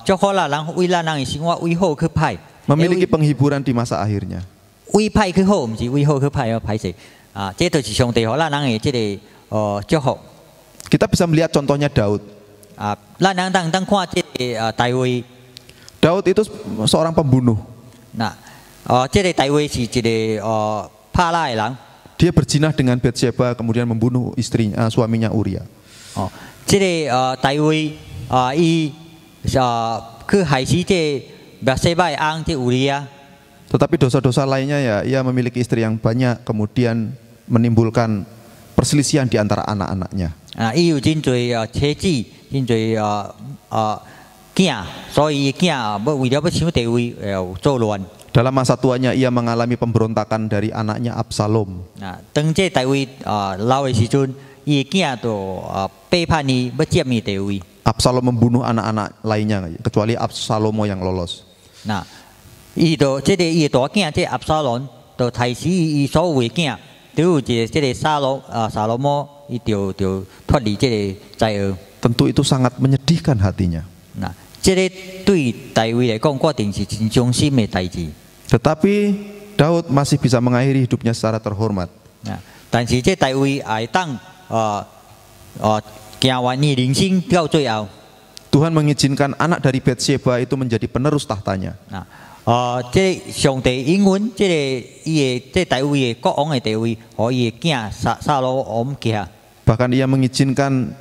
祝福咱人为咱人的生活为好去歹。 Memiliki penghiburan di masa akhirnya. 为歹去好，唔是为好去歹歹势。这就是上帝互咱人的这个祝福。 Kita bisa melihat contohnya Daud. 咱人当看这个大卫。 Daud itu seorang pembunuh. 那这个大卫是一个怕拉的人。 Dia berzinah dengan Batsheba kemudian membunuh istrinya, suaminya Uria. 这个大卫伊去害死这Batsheba的翁这乌利亚。 Tetapi dosa-dosa lainnya ya, ia memiliki istri yang banyak kemudian menimbulkan perselisihan di antara anak-anaknya. 伊有真多妻子，真多囝，所以囝要为了要抢地位，作乱。 Dalam masa tuanya ia mengalami pemberontakan dari anaknya Absalom. 当这大卫老的时阵，伊的囝就背叛伊，要占伊地位。 Absalom membunuh anak-anak lainnya kecuali Absalomo yang lolos. 那伊就这个伊的大囝这押沙龙，就提示伊所有的囝，都有一个这个撒罗摩，伊就脱离这个灾厄。Tentu itu sangat menyedihkan hatinya. 那这个对大卫来讲，决定是真伤心的代志。Tetapi Daud masih bisa mengakhiri hidupnya secara terhormat. 那但是这大卫会当行完伊人生到最后。Tuhan mengizinkan anak dari Batsheba itu menjadi penerus tahtanya. 这上帝应允这个伊的这大卫的国王的地位，和伊的囝撒罗王家。Bahkan ia mengizinkan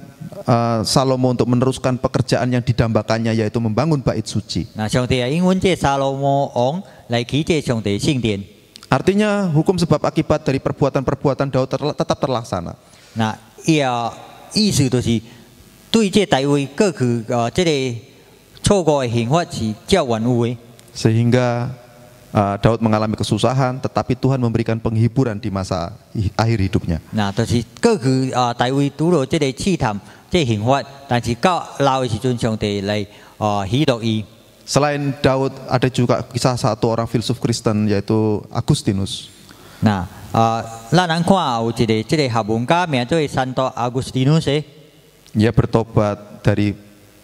Salomo untuk meneruskan pekerjaan yang didambakannya, yaitu membangun bait suci. 那上帝应允这撒罗摩王来起这上帝圣殿。Artinya hukum sebab akibat dari perbuatan-perbuatan Daud tetap terlaksana. 那意思就是对这大卫过去这个错误的刑罚是照原有的。Sehingga Daud mengalami kesusahan, tetapi Tuhan memberikan penghiburan di masa akhir hidupnya. 那就是过去大卫拄到这个试探、这刑罚，但是到老的时阵，上帝来喜乐伊。Selain Daud, ada juga kisah satu orang filsuf Kristen yaitu Agustinus. 那咱人看有一个这个学问家名做Santo Agustinus。Ia bertobat dari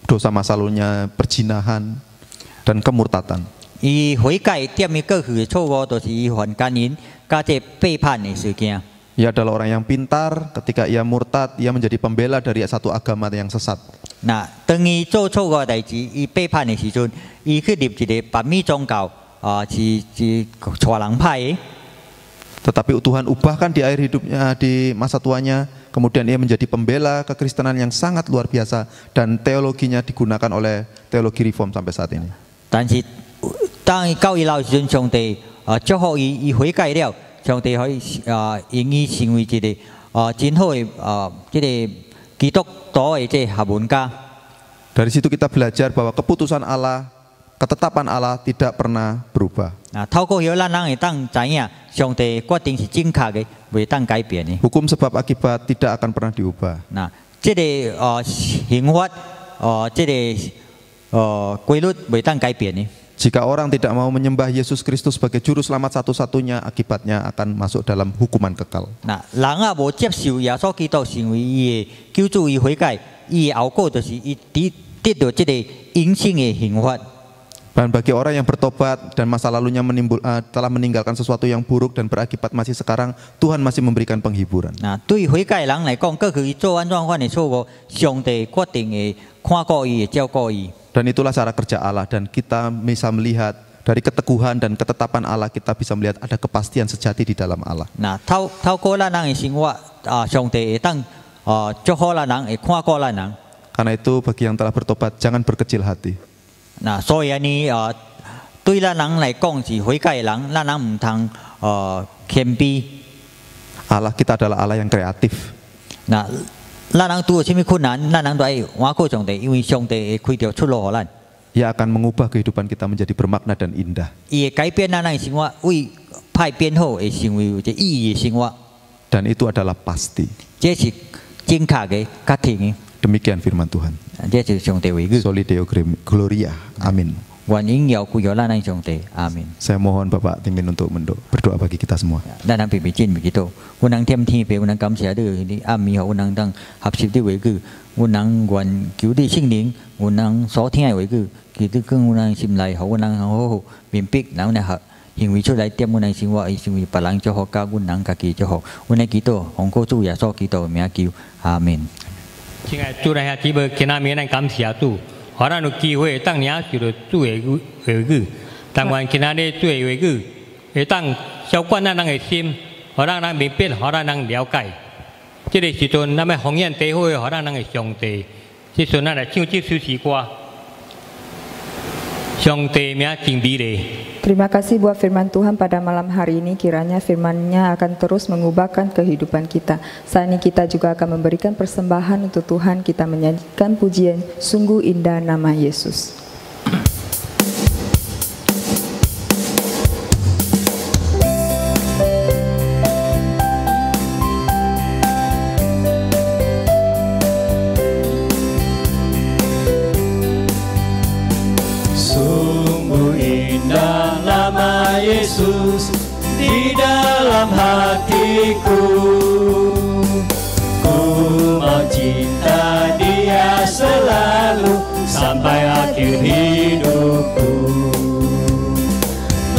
dosa masa lalunya, perzinahan dan kemurtatan. 伊悔改点伊过去的错误，就是伊犯奸淫、加这背叛的事件。Ia adalah orang yang pintar. Ketika ia murtad, ia menjadi pembela dari satu agama yang sesat. 那当伊做错误的代志，伊背叛的时阵，伊去入一个北美宗教，是带人派的。Tetapi Tuhan ubahkan di akhir hidupnya, di masa tuanya, kemudian ia menjadi pembela kekristenan yang sangat luar biasa, dan teologinya digunakan oleh teologi reform sampai saat ini. 但是当伊到伊老时阵，上帝祝福伊悔改了，上帝可以因伊成为一个真好的这个基督徒的这学问家。Dari situ kita belajar bahwa keputusan Allah, ketetapan Allah tidak pernah berubah. 透过迄咱人会当知影，上帝决定是正确的，袂当改变的。Hukum sebab akibat tidak akan pernah diubah. 那这个刑罚这个规律袂当改变的。Jika orang tidak mau menyembah Yesus Kristus sebagai juru selamat satu-satunya, akibatnya akan masuk dalam hukuman kekal. 那人啊无接受耶稣基督成为伊的救主，伊悔改，伊的后果就是伊得到这个永生的刑罚。Dan bagi orang yang bertobat dan masa lalunya telah meninggalkan sesuatu yang buruk dan berakibat masih sekarang, Tuhan masih memberikan penghiburan. 那对悔改人来讲，过去伊做安怎犯的错误，上帝决定会看顾伊，会照顾伊。Dan itulah cara kerja Allah, dan kita bisa melihat dari keteguhan dan ketetapan Allah, kita bisa melihat ada kepastian sejati di dalam Allah. 那透过咱人的生活，上帝会当祝福咱人，会看顾咱人。 Karena itu bagi yang telah bertobat, jangan berkecil hati. 那所以呢，对咱人来讲是悔改的人，咱人唔通谦卑。Allah kita adalah Allah yang kreatif. 那咱人拄有啥物困难，咱人都爱挽靠上帝，因为上帝会开条出路互咱。 Ia akan mengubah kehidupan kita menjadi bermakna dan indah. 伊会改变咱人的生活，为派变好，会成为有一个意义的生活。 Dan itu adalah pasti. 这是正确的、确定的。 Demikian firman Tuhan. 这就是上帝话语。 Soli Deo Gloria. Amin. 愿荣耀归于咱的上帝。阿门。 Saya mohon Bapak Timin untuk berdoa bagi kita semua. 咱人平平静平祈祷，阮人添天父，阮人感谢你，暗暝互阮人当合适的话语，阮人愿求你圣灵，阮人所听的话语，其实讲阮人心内，互阮人好好明白，然后呢学行为出来，点阮人生活，以成为别人祝福，甲阮人家己祝福。阮的祈祷，奉靠主耶稣基督的名求，阿门。 亲爱的主来下姊妹，今仔日咱感谢主，互咱有机会当领受到主的话语。但愿今仔日主的话语会当浇灌咱人的心，互咱人明白，互咱人了解。这个时阵，咱要奉献地火，互咱人的上帝。这时阵，咱来唱这首诗歌。上帝名真美丽。 Terima kasih buat firman Tuhan pada malam hari ini. Kiranya firman-Nya akan terus mengubahkan kehidupan kita. Saat ini kita juga akan memberikan persembahan untuk Tuhan. Kita menyanyikan pujian Sungguh Indah Nama Yesus. Sungguh indah nama Yesus, di dalam hatiku. Ku mau cinta Dia selalu sampai akhir hidupku.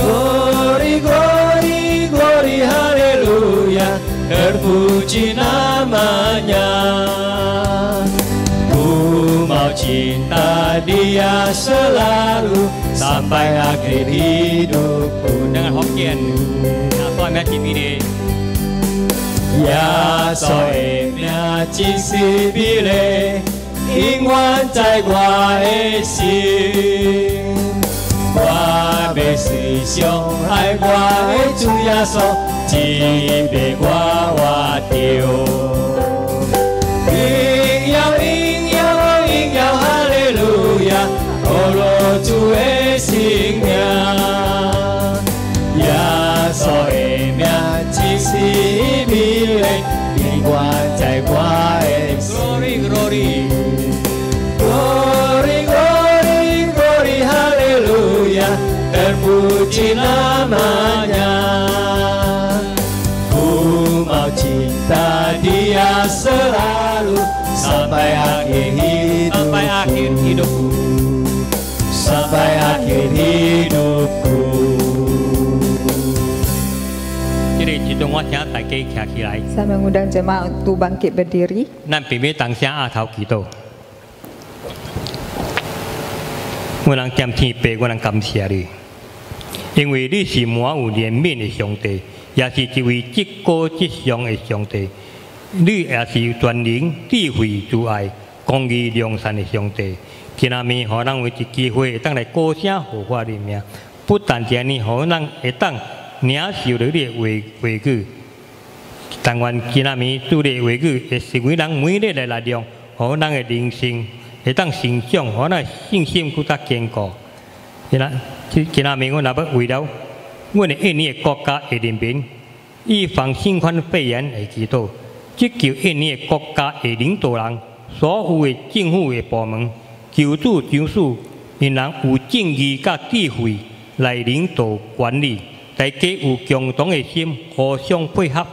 Glory, glory, glory, haleluya, terpuji namanya. Ku mau cinta Dia selalu sampai akhir hidupku. Dengan Hokkien, tôi mẹ chỉ vì đi. Ya so em ya chỉ si bi lệ, yên ngoan在我的心。我要时常爱我的主耶稣，只被我活着。应要应要应要哈利路亚，哦罗主的圣名。耶稣的名只是美丽，永远在我的心。Glory, glory, glory, glory, glory, haleluya, terpuji namanya. Ku mau cinta Dia selalu sampai akhir hidupku, sampai akhir hidupku. Saya mengundang jemaah untuk bangkit berdiri. Tôi đang cảm thiên bề, tôi đang cảm謝你，因為你是滿有憐憫的上帝，也是一位至高至上的上帝。你也是全能、智慧、慈愛、公義、良善的上帝。今仔日，讓咱有一機會，當來高聲呼喚你名，不但這樣，讓咱會當領受到你的話語。但願今仔日主的話語會成為咱每日的力量，讓咱的靈性會當成長，讓咱信心更加堅固。今仔日我若要為了阮的印尼的國家的人民，預防新冠肺炎的祈禱，祈求印尼的國家的領導人，所有的政府的部門，求主救贖，因人有正義甲智慧來領導管理。大家有共同的心，互相配合，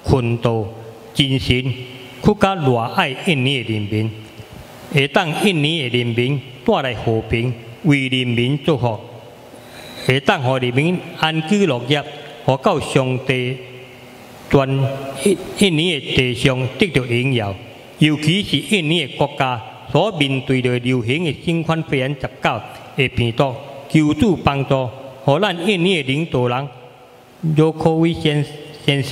訓導精神，更加熱愛印尼的人民，會當印尼的人民帶來和平，為人民祝福，會當讓人民安居樂業，互到上帝全印尼的地上得到榮耀。尤其是印尼的國家所面對的流行的新冠肺炎19的病毒，求主幫助。互咱印尼的領導人羅科威先生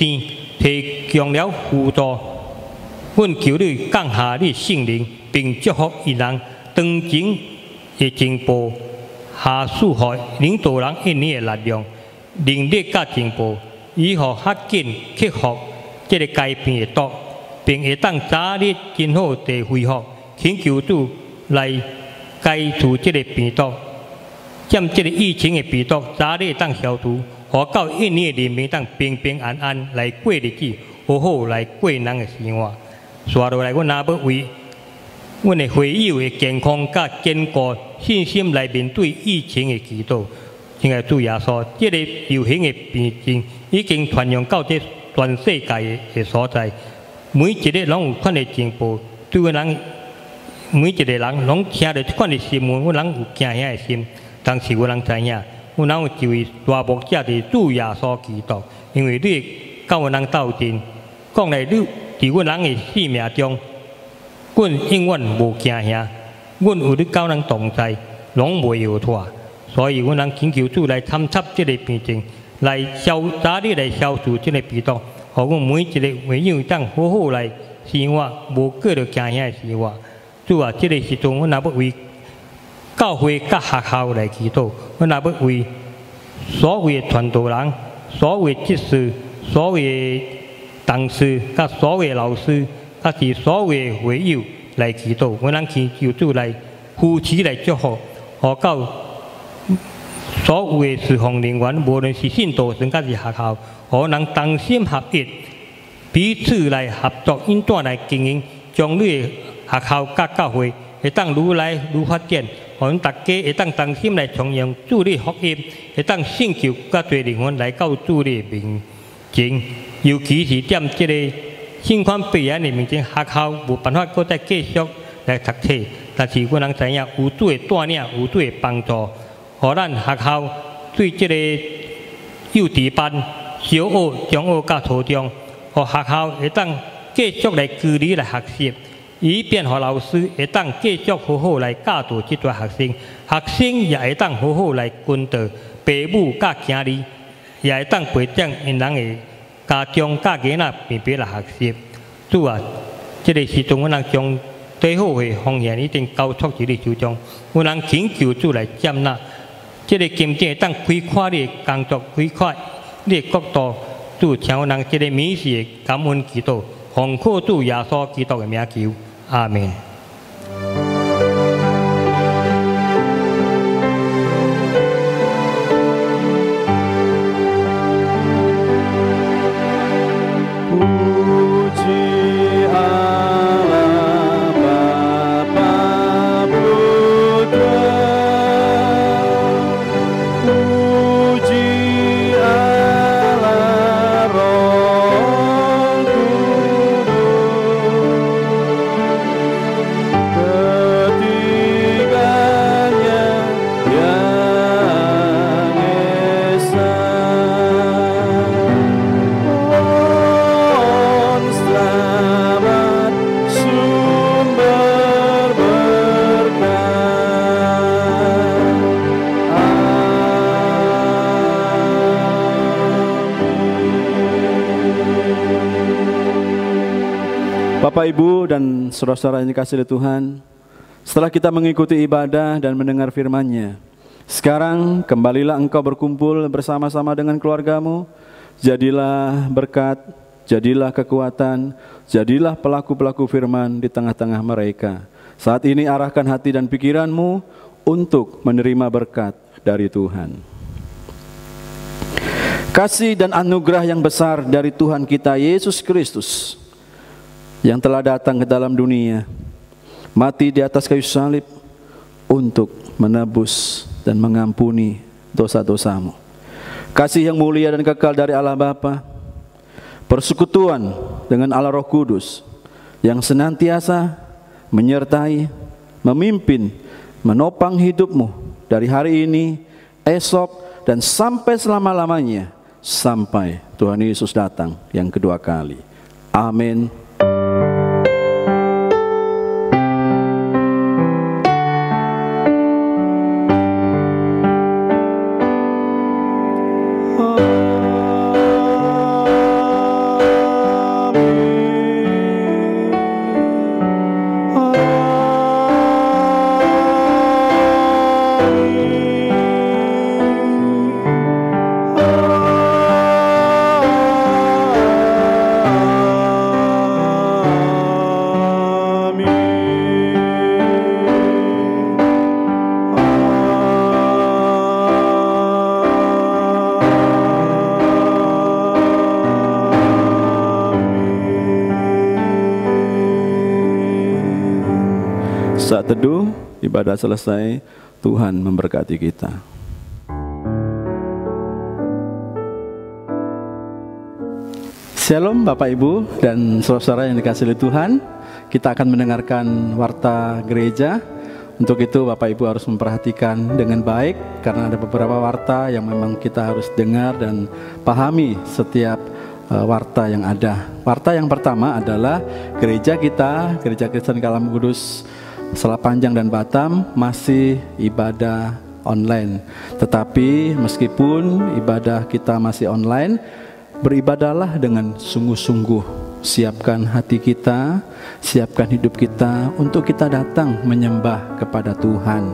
提供了輔助，阮求你降下你聖靈，並祝福伊人當前的進步，下賜予領導人印尼的力量、能力甲進步，以互較緊克服這個改變的毒，並會當早日今後地恢復，請求主來解除這個病毒。將這個疫情的病毒早日當消除，互到印尼的人民當平平安安來過日子，好好來過人的生活。接落來，阮也要為阮的會友的健康甲堅固信心來面對疫情的祈禱。親愛的主耶穌，這個流行的病症已經傳揚到這全世界的所在，每一個攏有款的進步，對阮人每一個人攏聽到這款的新聞，阮人有驚遐的心。但是我人知影，我人有一位大牧者是主耶穌基督，因為你甲阮人鬥陣，講來你佇阮人的生命中，阮永遠無驚嚇，阮有你甲人同在，攏袂搖脫。所以阮人請求主來參插這個病症，來早日來消除這個病毒，互阮每一個會友當好好來生活，無過着驚嚇的生活。主啊，這個時陣阮也要為教會甲學校來祈禱，阮也要為所有的傳道人、所有的執事、所有的同事、甲所有的老師，甲是所有的會友來祈禱。阮人祈求主來扶持來祝福，互到所有的侍奉人員，無論是信徒甚甲是學校，互人同心合一，彼此來合作，應當來經營，將你的學校甲教會會當愈來愈發展。阮大家会当同心来从用主你福音，会当信求甲对灵魂来到主你面前，尤其是踮即个新冠肺炎的面前，学校无办法搁再继续来读册，但是阮人知影有主的带领，有主的帮助，互咱学校对即个幼稚班、小学、中学甲初中，互学校会当继续来距离来学习。以便互老师会当继续好好来教导即群学生，学生也会当好好来教导父母甲囝儿，也会当培养因人的家长甲囡仔平平来学习。主啊，即个时阵，阮人将最好的奉献一定交托伫你手中，阮人请求主来接纳。即个金钱会当开阔你的工作，开阔你的国度。主，请阮人即个美事的感恩祈祷，奉靠主耶稣基督的名求。阿门。Bapak, Ibu, dan saudara-saudara yang dikasihi Tuhan, setelah kita mengikuti ibadah dan mendengar firman-Nya, sekarang kembalilah engkau berkumpul bersama-sama dengan keluargamu, jadilah berkat, jadilah kekuatan, jadilah pelaku-pelaku firman di tengah-tengah mereka. Saat ini arahkan hati dan pikiranmu untuk menerima berkat dari Tuhan. Kasih dan anugerah yang besar dari Tuhan kita Yesus Kristus yang telah datang ke dalam dunia, mati di atas kayu salib untuk menebus dan mengampuni dosa-dosamu. Kasih yang mulia dan kekal dari Allah Bapa, persekutuan dengan Allah Roh Kudus yang senantiasa menyertai, memimpin, menopang hidupmu dari hari ini, esok, dan sampai selama-lamanya, sampai Tuhan Yesus datang yang kedua kali. Amin. Saat teduh, ibadah selesai, Tuhan memberkati kita. Shalom Bapak Ibu dan saudara-saudara yang dikasihi Tuhan. Kita akan mendengarkan warta gereja. Untuk itu Bapak Ibu harus memperhatikan dengan baik, karena ada beberapa warta yang memang kita harus dengar dan pahami setiap warta yang ada. Warta yang pertama adalah gereja kita, Gereja Kristen Kalam Kudus Selapanjang dan Batam masih ibadah online. Tetapi meskipun ibadah kita masih online, beribadahlah dengan sungguh-sungguh. Siapkan hati kita, siapkan hidup kita untuk kita datang menyembah kepada Tuhan.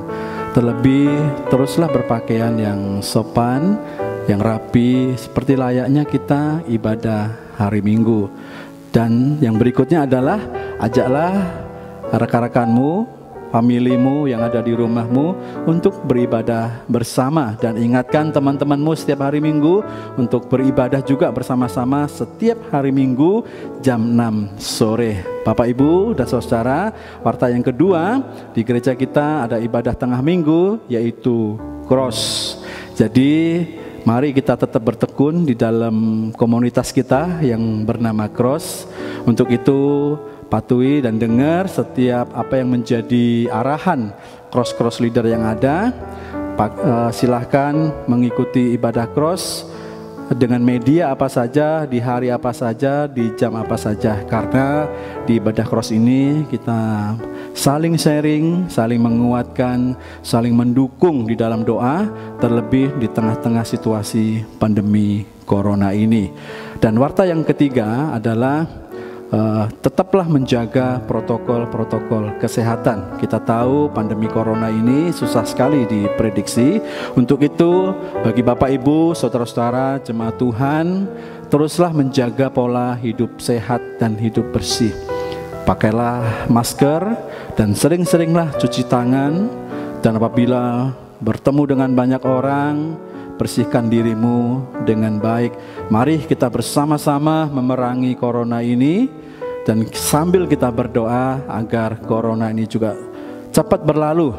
Terlebih teruslah berpakaian yang sopan, yang rapi, seperti layaknya kita ibadah hari Minggu. Dan yang berikutnya adalah ajaklah rekan-rekanmu, familimu yang ada di rumahmu untuk beribadah bersama. Dan ingatkan teman-temanmu setiap hari Minggu untuk beribadah juga bersama-sama setiap hari Minggu jam 6 sore. Bapak, Ibu, dan saudara, warta yang kedua, di gereja kita ada ibadah tengah minggu, yaitu cross. Jadi mari kita tetap bertekun di dalam komunitas kita yang bernama cross. Untuk itu patuhi dan dengar setiap apa yang menjadi arahan cross leader yang ada. Silahkan mengikuti ibadah cross dengan media apa saja, di hari apa saja, di jam apa saja. Karena di ibadah cross ini kita saling sharing, saling menguatkan, saling mendukung di dalam doa, terlebih di tengah-tengah situasi pandemi corona ini. Dan warta yang ketiga adalah tetaplah menjaga protokol kesehatan. Kita tahu pandemi corona ini susah sekali diprediksi. Untuk itu, bagi Bapak, Ibu, saudara-saudara, jemaat Tuhan, teruslah menjaga pola hidup sehat dan hidup bersih. Pakailah masker dan sering-seringlah cuci tangan. Dan apabila bertemu dengan banyak orang, bersihkan dirimu dengan baik. Mari kita bersama-sama memerangi corona ini, dan sambil kita berdoa agar corona ini juga cepat berlalu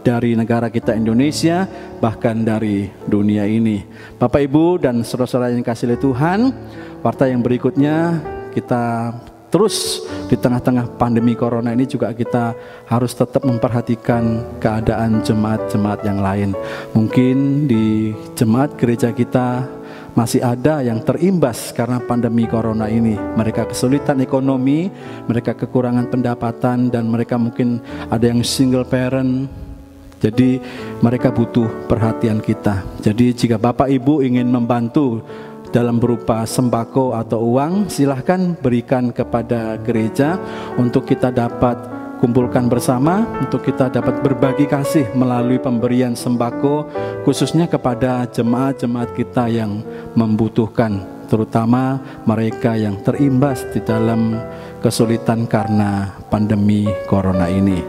dari negara kita Indonesia, bahkan dari dunia ini. Bapak, Ibu, dan saudara-saudara yang dikasihi Tuhan, warta yang berikutnya, kita terus di tengah-tengah pandemi corona ini juga kita harus tetap memperhatikan keadaan jemaat-jemaat yang lain. Mungkin di jemaat gereja kita masih ada yang terimbas karena pandemi corona ini. Mereka kesulitan ekonomi, mereka kekurangan pendapatan, dan mereka mungkin ada yang single parent. Jadi mereka butuh perhatian kita. Jadi jika Bapak, Ibu ingin membantu dalam berupa sembako atau uang, silahkan berikan kepada gereja untuk kita dapat kumpulkan bersama, untuk kita dapat berbagi kasih melalui pemberian sembako, khususnya kepada jemaat-jemaat kita yang membutuhkan, terutama mereka yang terimbas di dalam kesulitan karena pandemi corona ini.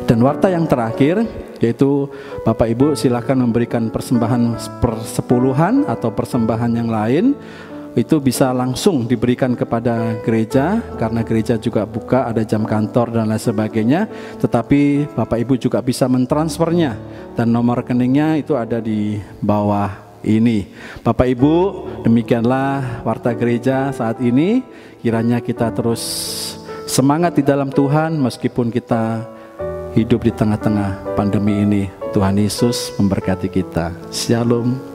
Dan warta yang terakhir, yaitu Bapak, Ibu, silakan memberikan persembahan persepuluhan atau persembahan yang lain. Itu bisa langsung diberikan kepada gereja, karena gereja juga buka, ada jam kantor dan lain sebagainya. Tetapi Bapak, Ibu juga bisa mentransfernya, dan nomor rekeningnya itu ada di bawah ini. Bapak, Ibu, demikianlah warta gereja saat ini. Kiranya kita terus semangat di dalam Tuhan meskipun kita hidup di tengah-tengah pandemi ini. Tuhan Yesus memberkati kita. Shalom.